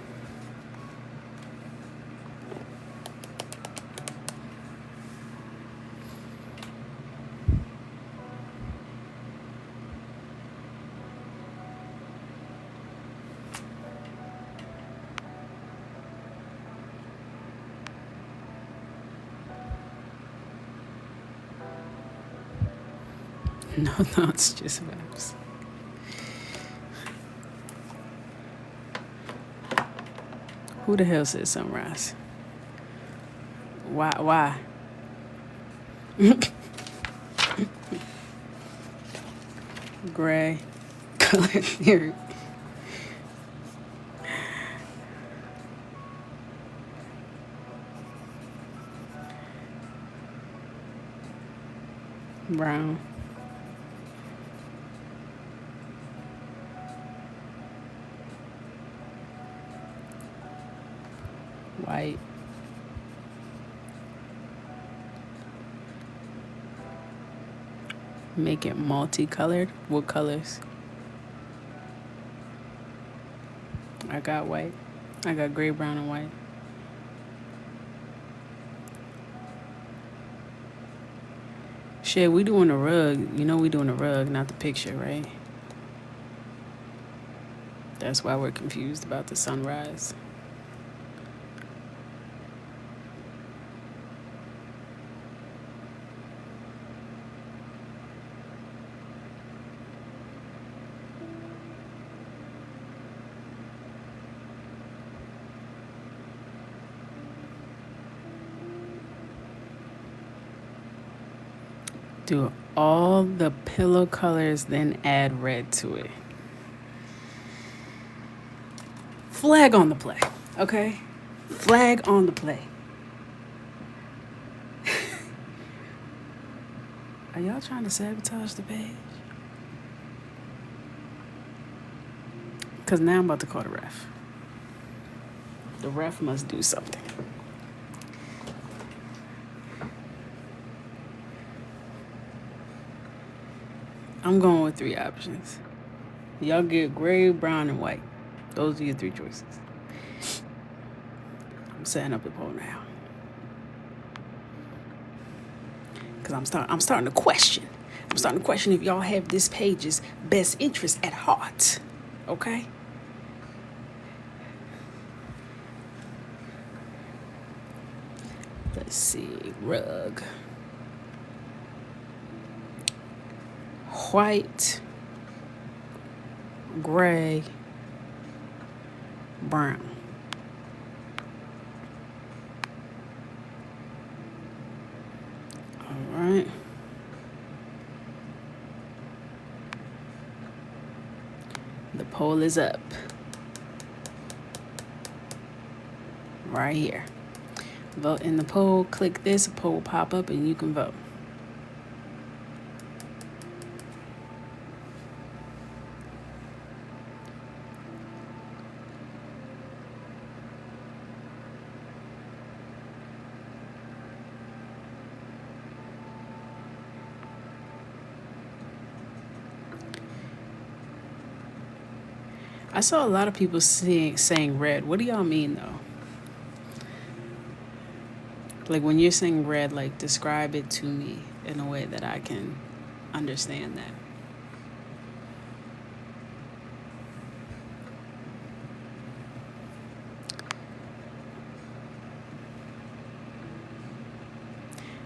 No thoughts, just vibes. Who the hell said sunrise? Why? Gray color theory. Brown. White. Make it multicolored. What colors? I got white. I got gray, brown, and white. Shit, we doing a rug. You know we doing a rug, not the picture, right? That's why we're confused about the sunrise. Do all the pillow colors, then add red to it. Flag on the play, okay? Flag on the play. Are y'all trying to sabotage the page? Because now I'm about to call the ref. The ref must do something. I'm going with 3 options. Y'all get gray, brown, and white. Those are your 3 choices. I'm setting up the poll now. Because I'm starting to question. I'm starting to question if y'all have this page's best interest at heart. Okay? Let's see. Rug. White, gray, brown. All right. The poll is up. Right here. Vote in the poll. Click this. A poll will pop up and you can vote. I saw a lot of people saying red. What do y'all mean, though? Like, when you're saying red, like, describe it to me in a way that I can understand that.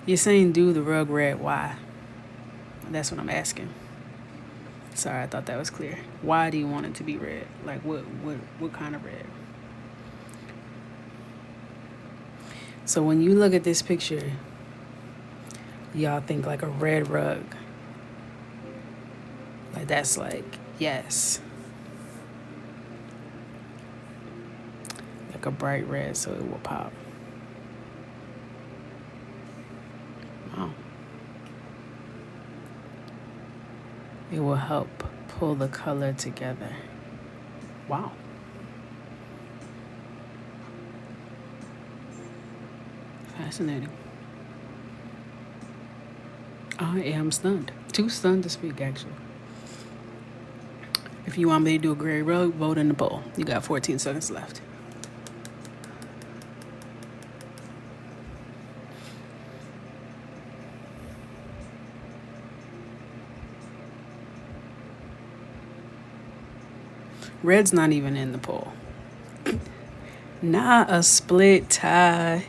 You're saying do the rug red. Why? That's what I'm asking. Sorry, I thought that was clear. Why do you want it to be red? Like, what kind of red? So when you look at this picture, y'all think like a red rug. Like, that's like, yes. Like a bright red so it will pop. Wow. It will help pull the color together. Wow. Fascinating. I am stunned. Too stunned to speak, actually. If you want me to do a gray rug, vote in the poll. You got 14 seconds left. Red's not even in the poll. Not a split tie.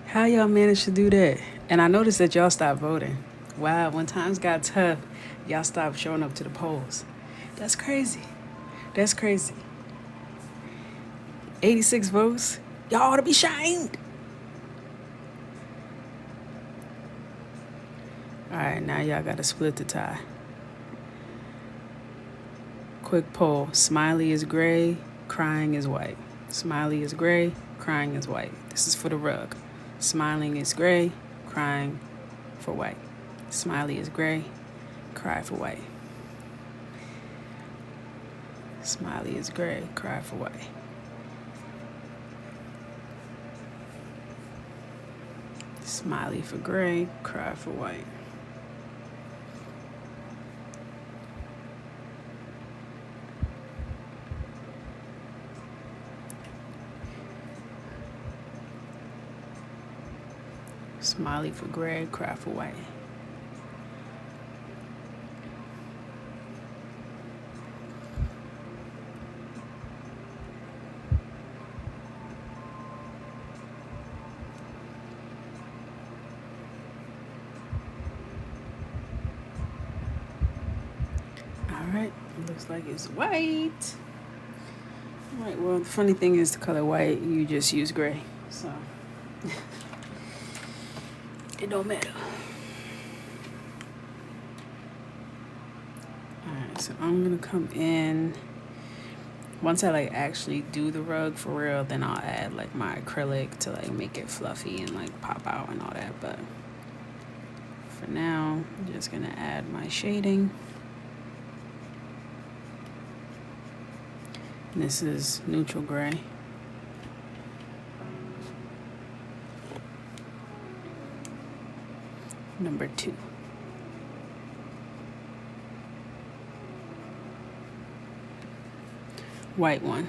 How y'all managed to do that? And I noticed that y'all stopped voting. Wow, when times got tough, y'all stopped showing up to the polls. That's crazy. That's crazy. 86 votes? Y'all ought to be shamed. All right, now y'all got to split the tie. Quick poll. Smiley is gray, crying is white. Smiley is gray, crying is white. This is for the rug. Smiling is gray, crying for white. Smiley is gray, cry for white. Smiley is gray, cry for white. Smiley for gray, cry for white. Smiley for gray, cry for white. Alright, looks like it's white. Alright, well, the funny thing is the color white, you just use gray. So, it don't matter. Alright, so I'm gonna come in. Once I like actually do the rug for real, then I'll add like my acrylic to like make it fluffy and like pop out and all that. But for now, I'm just gonna add my shading. This is neutral gray. Number 2. White one.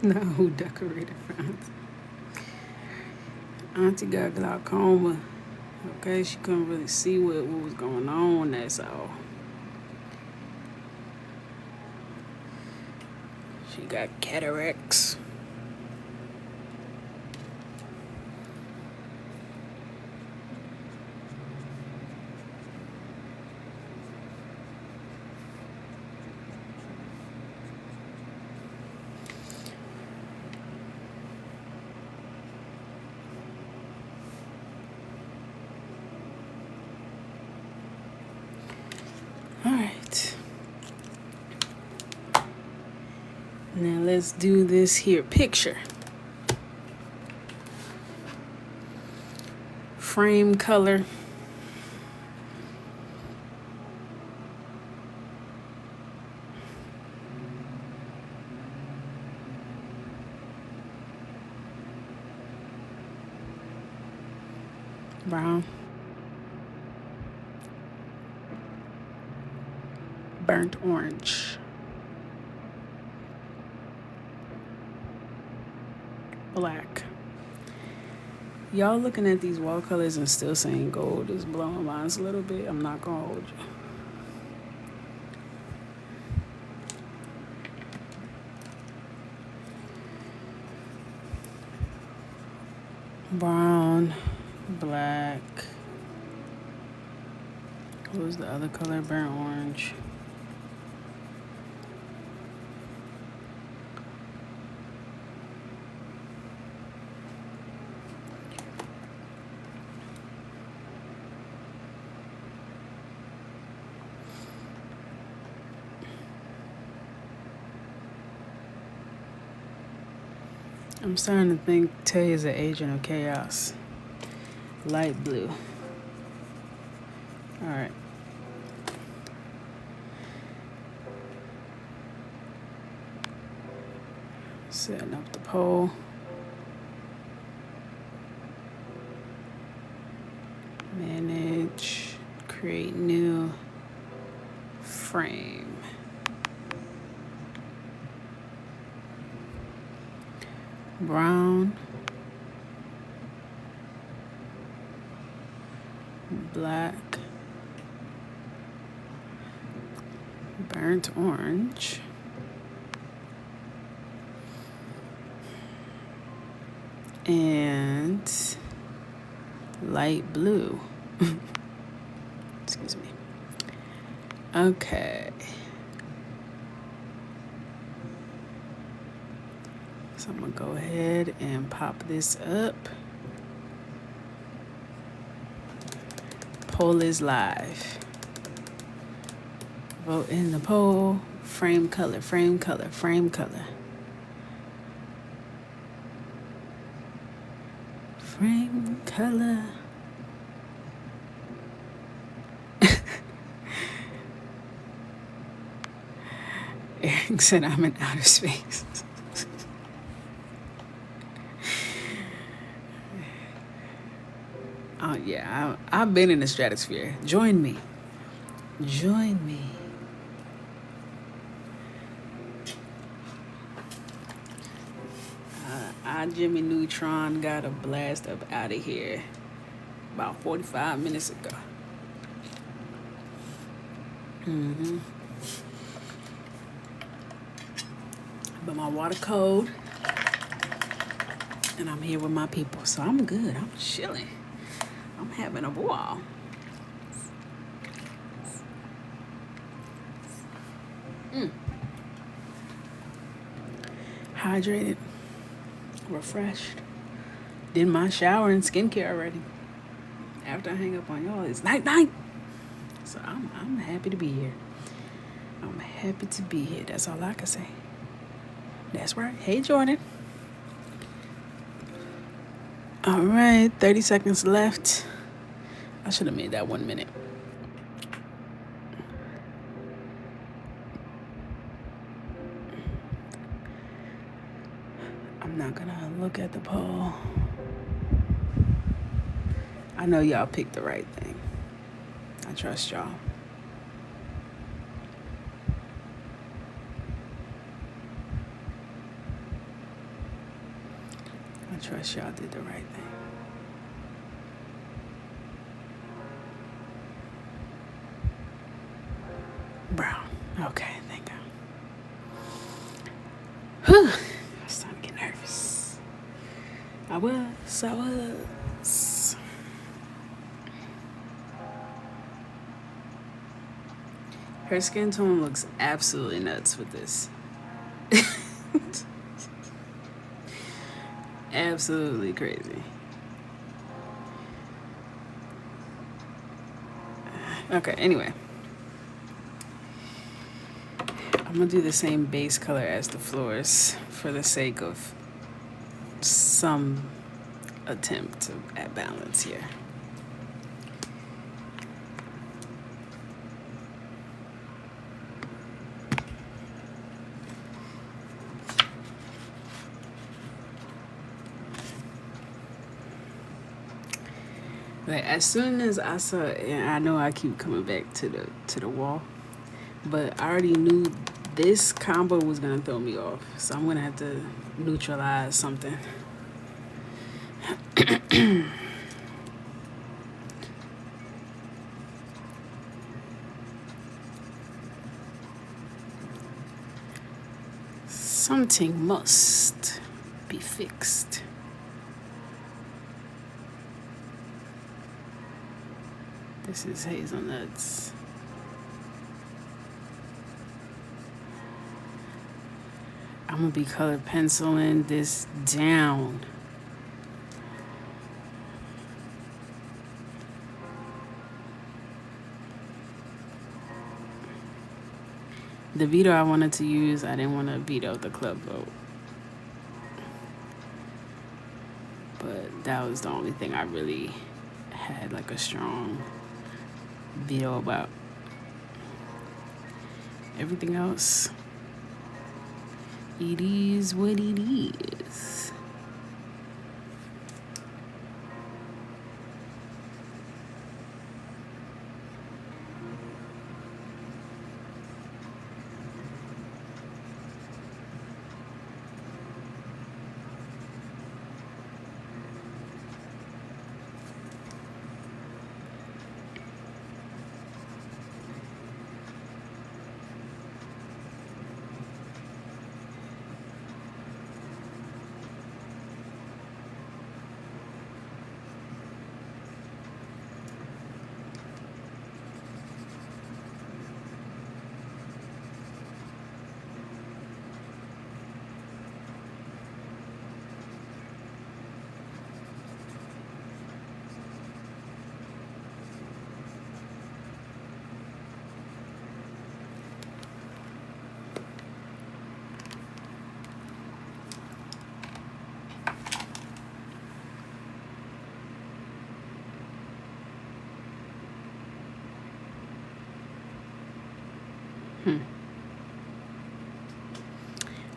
Now who decorated for Auntie? Auntie got glaucoma. Okay, she couldn't really see what was going on, that's all. She got cataracts. Alright. Now let's do this here picture. Frame color. Brown. Burnt orange. Black. Y'all looking at these wall colors and still saying gold is blowing my eyes a little bit. I'm not gonna hold you. Brown, black. What was the other color? Burnt orange. I'm starting to think Tay is an agent of chaos. Light blue. All right. Setting up the pole. Manage, create new frame. Brown, black, burnt orange, and light blue. Excuse me. Okay. So I'm gonna go ahead and pop this up. Poll is live. Vote in the poll. Frame color, frame color, frame color. Frame color. Eric said I'm in outer space. Oh yeah, I've been in the stratosphere. Join me. Join me. I Jimmy Neutron got a blast up out of here about 45 minutes ago. But my water cold, and I'm here with my people, so I'm good. I'm chilling. I'm having a ball. Hydrated, refreshed. Did my shower and skincare already. After I hang up on y'all, it's night. So I'm happy to be here. I'm happy to be here. That's all I can say. That's right. Hey, Jordan. All right, 30 seconds left. I should have made that 1 minute. I'm not gonna look at the poll. I know y'all picked the right thing. I trust y'all. I trust y'all did the right thing. Brown. Okay, thank God. Whew. I was starting to get nervous. I was. Her skin tone looks absolutely nuts with this. Absolutely crazy. Okay, anyway. I'm gonna do the same base color as the floors for the sake of some attempt at balance here. Like as soon as I saw it, and I know I keep coming back to the wall, but I already knew this combo was gonna throw me off, so I'm gonna have to neutralize something. Something must be fixed. This is hazelnuts. I'm gonna be color penciling this down. The veto I wanted to use, I didn't want to veto the club vote. But that was the only thing I really had like a strong veto about. Everything else, it is what it is.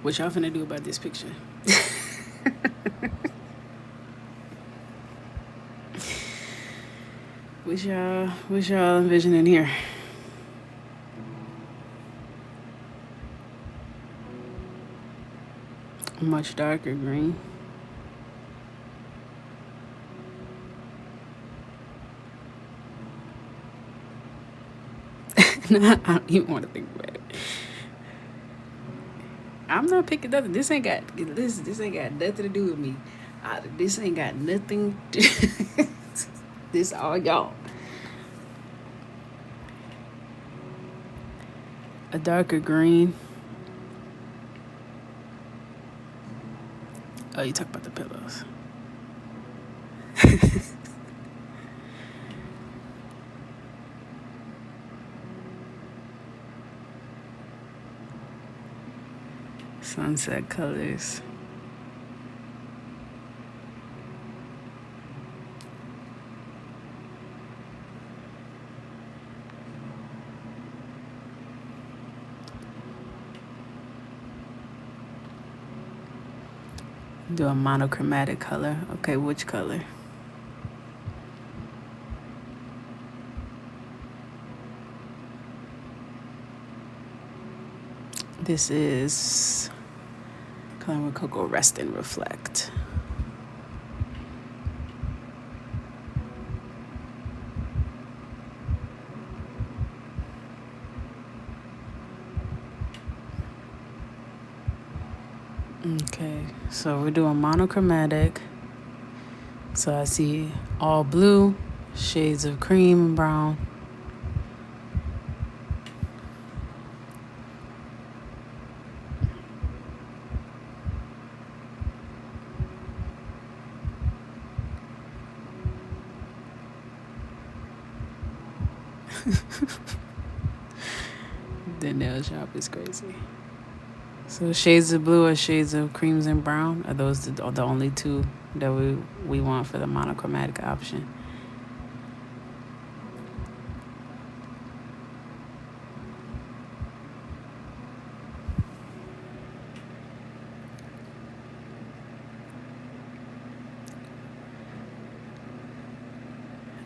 What y'all finna do about this picture? What y'all envisioning here? Much darker green. I don't even want to think about it. I'm not picking nothing. This ain't got nothing to do with me. This ain't got nothing. This all y'all. A darker green. Oh, you talk about the pillows. Sunset colors. Do a monochromatic color. Okay, which color? This is color with cocoa, rest and reflect. Okay, so we're doing monochromatic. So I see all blue, shades of cream and brown. The nail shop is crazy. So shades of blue or shades of creams and brown, are those the only two that we want for the monochromatic option?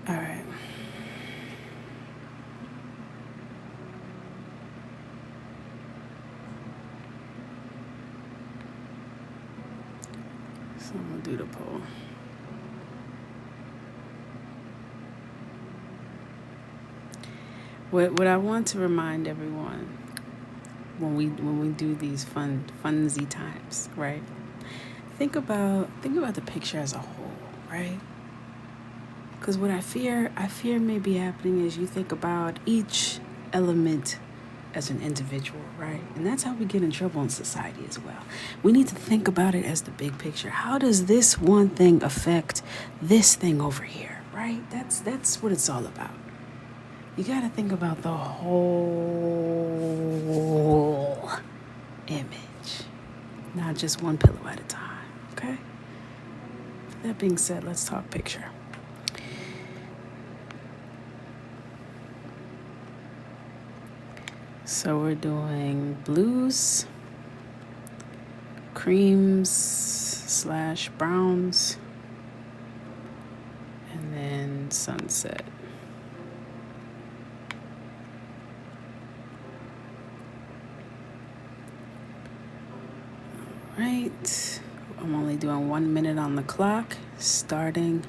All right. So I'm gonna do the poll. What I want to remind everyone when we do these funsy times, right? Think about the picture as a whole, right? Because what I fear may be happening is you think about each element as an individual, right? And that's how we get in trouble in society as well. We need to think about it as the big picture. How does this one thing affect this thing over here, right? That's what it's all about. You got to think about the whole image, not just one pillow at a time, okay? That being said, let's talk picture. So we're doing blues, creams / browns, and then sunset. All right, I'm only doing 1 minute on the clock, starting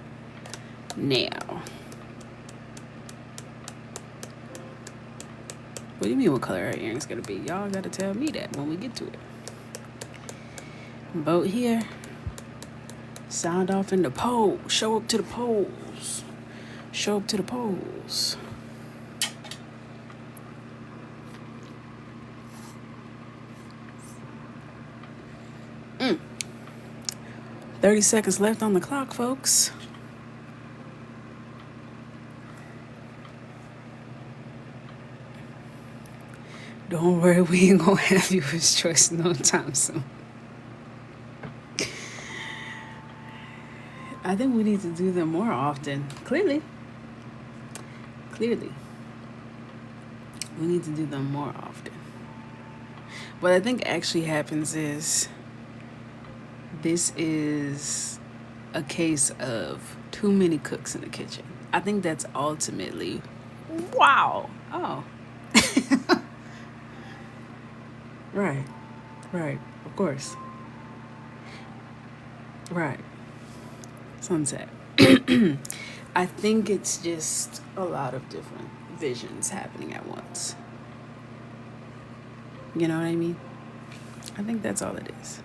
now. What do you mean what color her earring's gonna be? Y'all gotta tell me that when we get to it. Vote here. Sound off in the poll. Show up to the polls. Show up to the polls. Mm. 30 seconds left on the clock, folks. Don't worry, we ain't gonna have viewers' choice no time soon. I think we need to do them more often. Clearly. We need to do them more often. What I think actually happens is this is a case of too many cooks in the kitchen. I think that's ultimately, wow. Oh, right, right, of course, right. Sunset. I think it's just a lot of different visions happening at once. You know what I mean? I think that's all it is.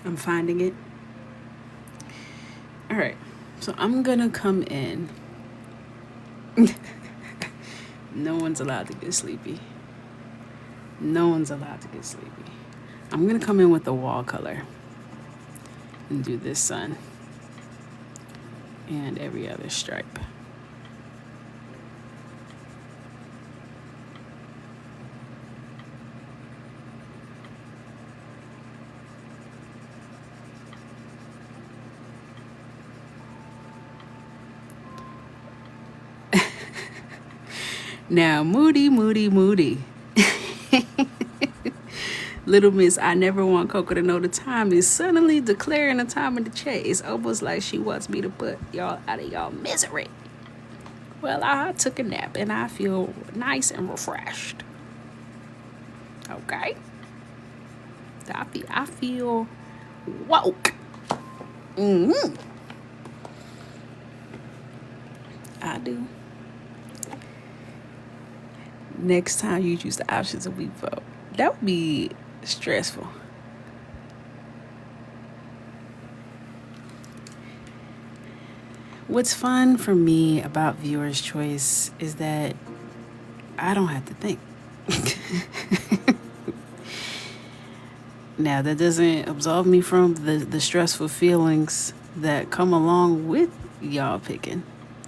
I'm finding it. All right. So I'm going to come in. No one's allowed to get sleepy. No one's allowed to get sleepy. I'm going to come in with the wall color and do this sun and every other stripe. Now, moody. Little Miss, I never want Coco to know the time is suddenly declaring the time of the chat. It's almost like she wants me to put y'all out of y'all misery. Well, I took a nap and I feel nice and refreshed. Okay? I feel woke. I do. Next time you choose the options of we vote. That would be stressful. What's fun for me about viewer's choice is that I don't have to think. Now, that doesn't absolve me from the stressful feelings that come along with y'all picking.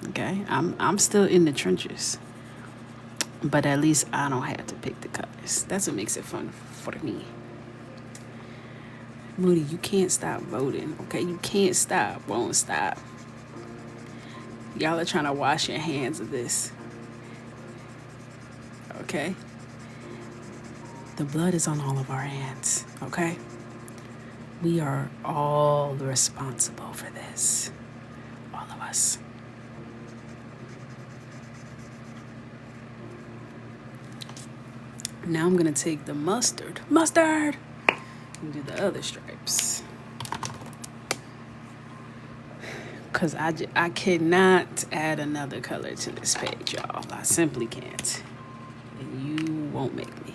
Okay? I'm still in the trenches. But at least I don't have to pick the colors. That's what makes it fun for me. Moody, you can't stop voting, okay? You can't stop. Won't stop. Y'all are trying to wash your hands of this. Okay? The blood is on all of our hands, okay? We are all responsible for this. All of us. Now I'm going to take the mustard, and do the other stripes. Because I cannot add another color to this page, y'all. I simply can't. And you won't make me.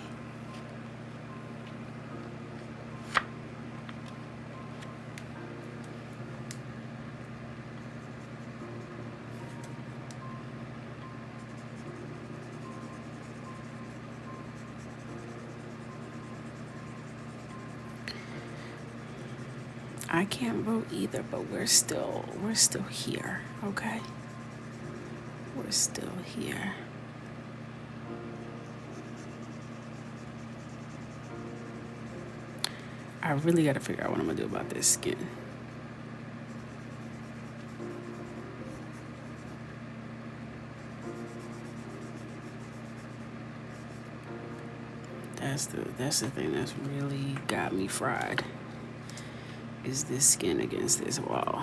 I can't vote either, but we're still here, okay? We're still here. I really gotta figure out what I'm gonna do about this skin. That's the thing that's really got me fried. Is this skin against this wall.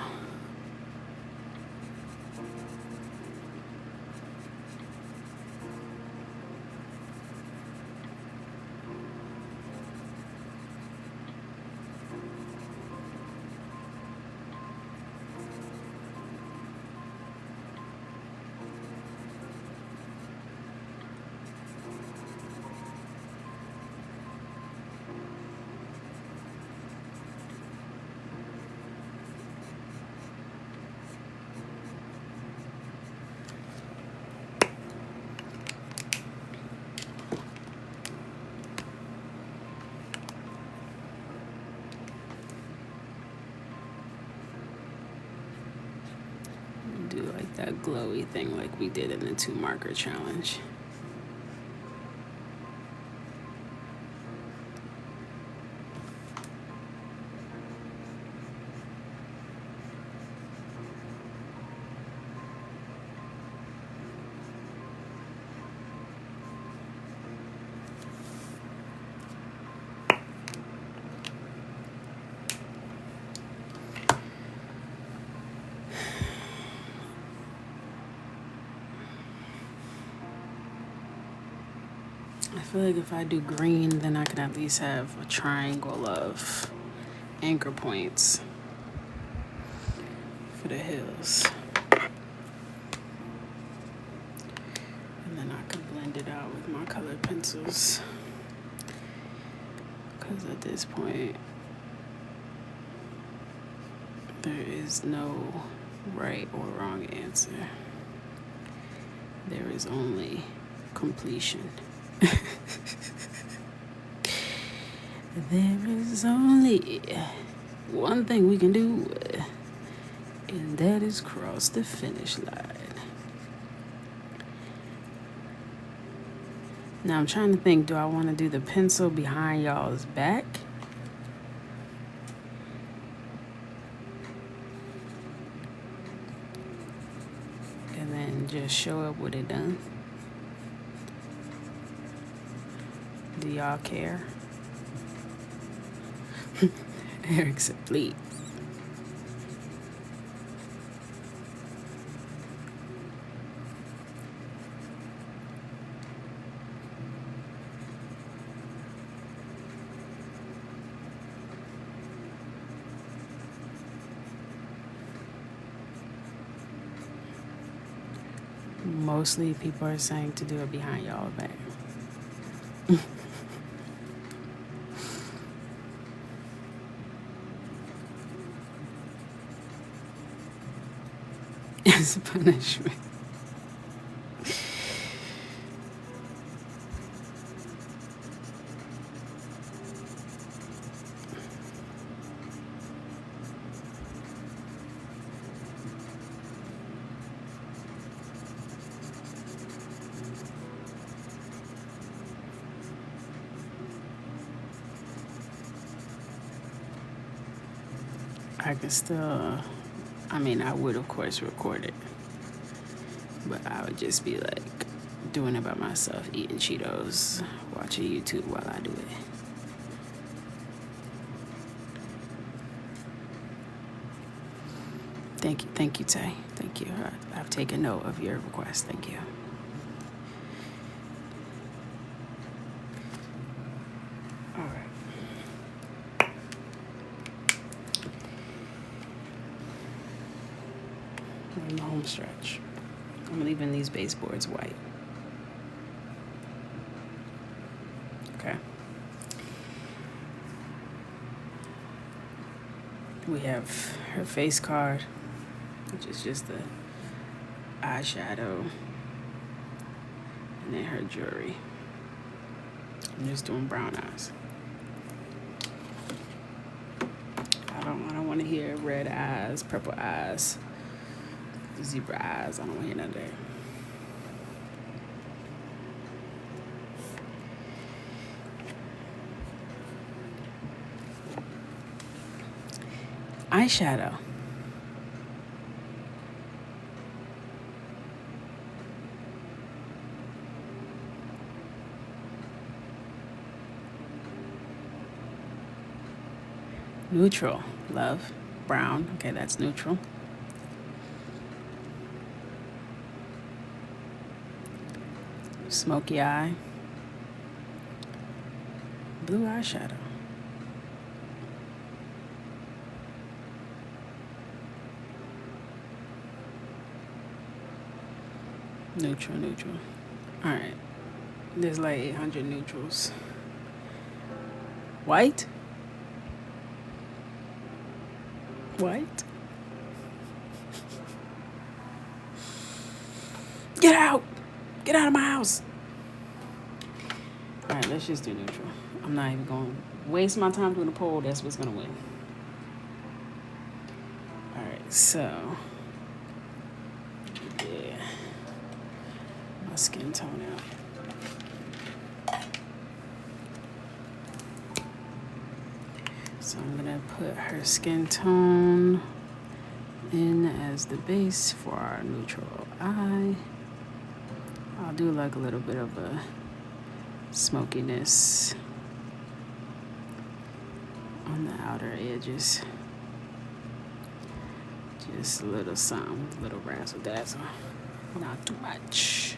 Do like that glowy thing like we did in the 2 marker challenge. feel like if I do green, then I can at least have a triangle of anchor points for the hills. And then I can blend it out with my colored pencils. Because at this point, there is no right or wrong answer. There is only completion. There is only one thing we can do, and that is cross the finish line. Now I'm trying to think, do I want to do the pencil behind y'all's back? And then just show up with it done? Do y'all care? Eric said, please. Mostly people are saying to do it behind y'all back. As a punishment. I can still, I would of course record it, but I would just be like doing it by myself, eating Cheetos, watching YouTube while I do it. Thank you, Tay. Thank you. I've taken note of your request. Thank you. All right. We're in the home stretch. I'm leaving these baseboards white. Okay. We have her face card, which is just the eyeshadow, and then her jewelry. I'm just doing brown eyes. I don't want to hear red eyes, purple eyes, zebra eyes. I don't want to hear none of that. Eyeshadow. Neutral, love. Brown, okay, that's neutral. Smoky eye. Blue eyeshadow. Neutral. All right. There's like 800 neutrals. White? Get out! Get out of my house! All right, let's just do neutral. I'm not even going to waste my time doing a poll. That's what's going to win. All right, so... yeah. My skin tone out. So I'm going to put her skin tone in as the base for our neutral eye. I'll do like a little bit of a smokiness on the outer edges. Just a little something, a little razzle dazzle. Not too much.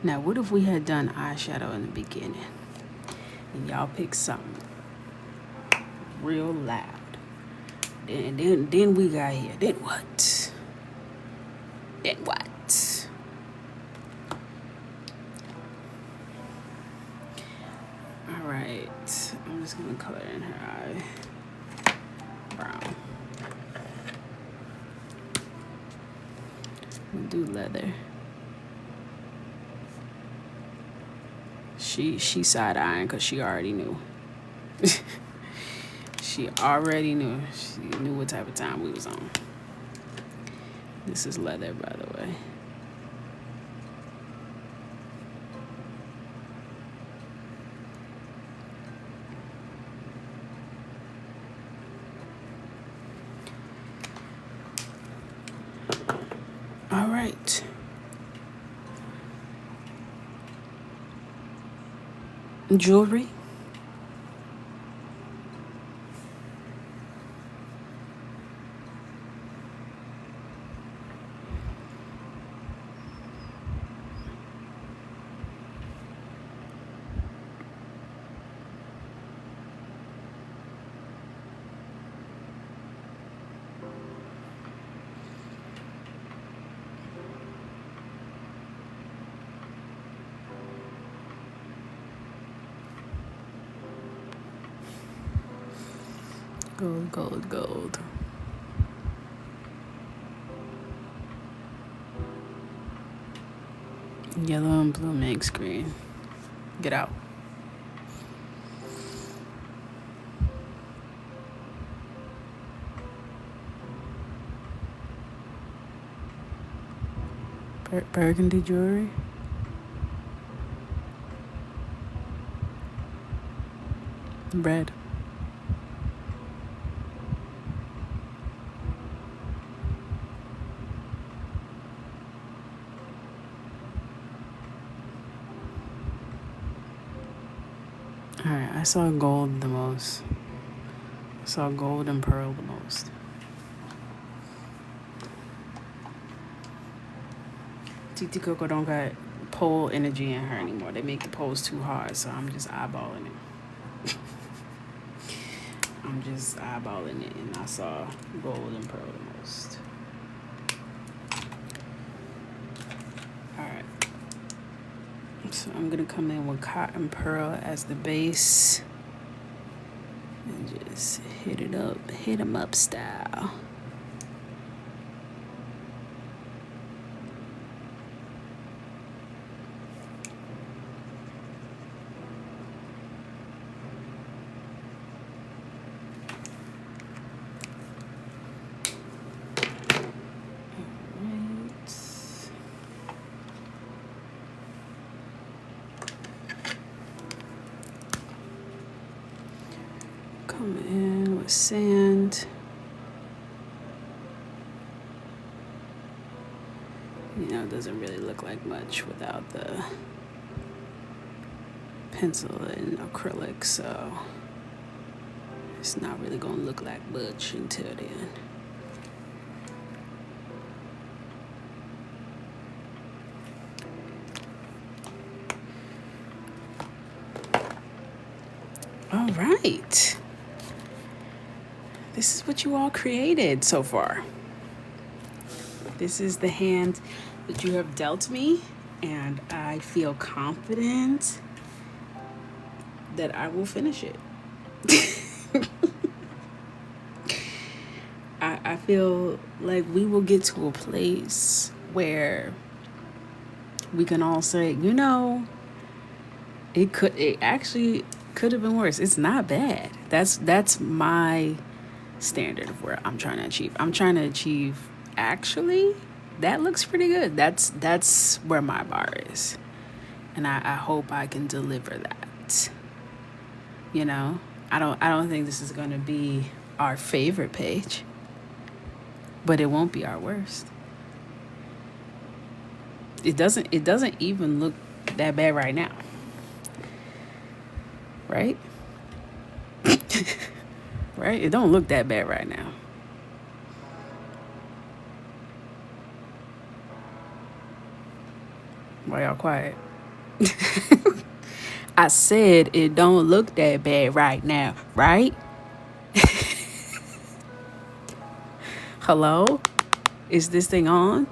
Now, what if we had done eyeshadow in the beginning and y'all picked something real loud? Then we got here. Then what? Then what? All right. I'm just gonna color in her eye brown. We'll do leather. She side eyeing because she already knew. She already knew. She knew what type of time we was on. This is leather, by the way. All right. Jewelry. Gold, gold, gold. Yellow and blue mix green. Get out. Burgundy jewelry. Red. Alright, I saw gold the most. I saw gold and pearl the most. Titi Coco don't got pole energy in her anymore. They make the poles too hard, so I'm just eyeballing it. I'm just eyeballing it, and I saw gold and pearl the most. Alright. So I'm gonna come in with cotton pearl as the base. And just hit it up, hit 'em up style. Come in with sand. You know, it doesn't really look like much without the pencil and acrylic, so it's not really gonna look like much until then. All right. This is what you all created so far. This is the hand that you have dealt me, and I feel confident that I will finish it. I feel like we will get to a place where we can all say, you know, it actually could have been worse. It's not bad. That's my standard of where I'm trying to achieve. I'm trying to achieve, actually, that looks pretty good. That's where my bar is. And I hope I can deliver that. You know? I don't think this is gonna be our favorite page. But it won't be our worst. It doesn't even look that bad right now. Right? Right? It don't look that bad right now. Why y'all quiet? I said it don't look that bad right now, right? Hello? Is this thing on?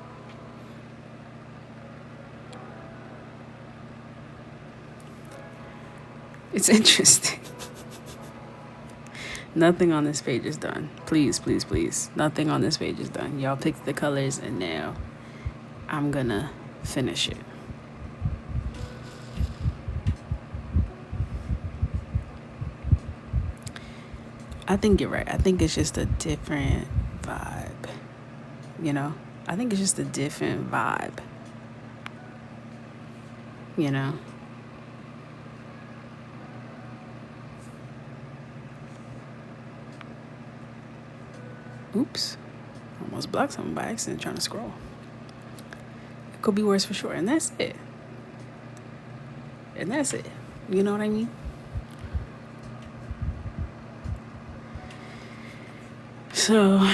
It's interesting. Nothing on this page is done. Please, please, please. Nothing on this page is done. Y'all picked the colors and now I'm gonna finish it. I think you're right. I think it's just a different vibe. You know? I think it's just a different vibe. You know? Oops. Almost blocked something by accident trying to scroll. It could be worse for sure. And that's it. And that's it. You know what I mean? So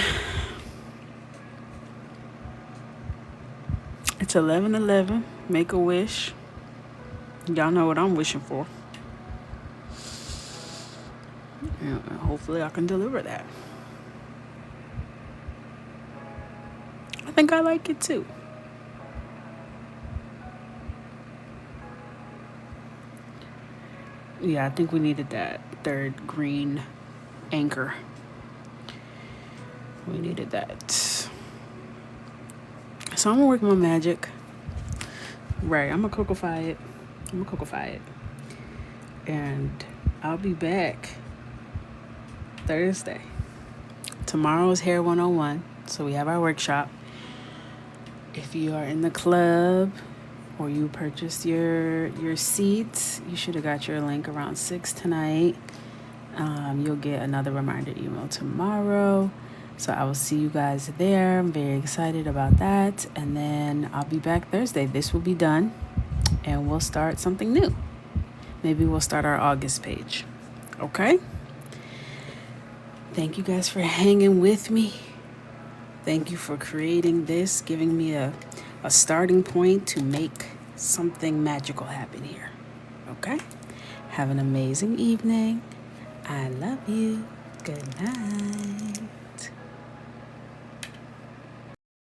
it's 11:11. Make a wish. Y'all know what I'm wishing for. And hopefully I can deliver that. I think I like it too. Yeah, I think we needed that third green anchor. We needed that. So I'm gonna work my magic. Right, I'm gonna cocify it. And I'll be back Thursday. Tomorrow is Hair 101. So we have our workshop. If you are in the club or you purchased your seats, you should have got your link around 6 tonight. You'll get another reminder email tomorrow. So I will see you guys there. I'm very excited about that. And then I'll be back Thursday. This will be done and we'll start something new. Maybe we'll start our August page. Okay? Thank you guys for hanging with me. Thank you for creating this, giving me a starting point to make something magical happen here. Okay? Have an amazing evening. I love you. Good night.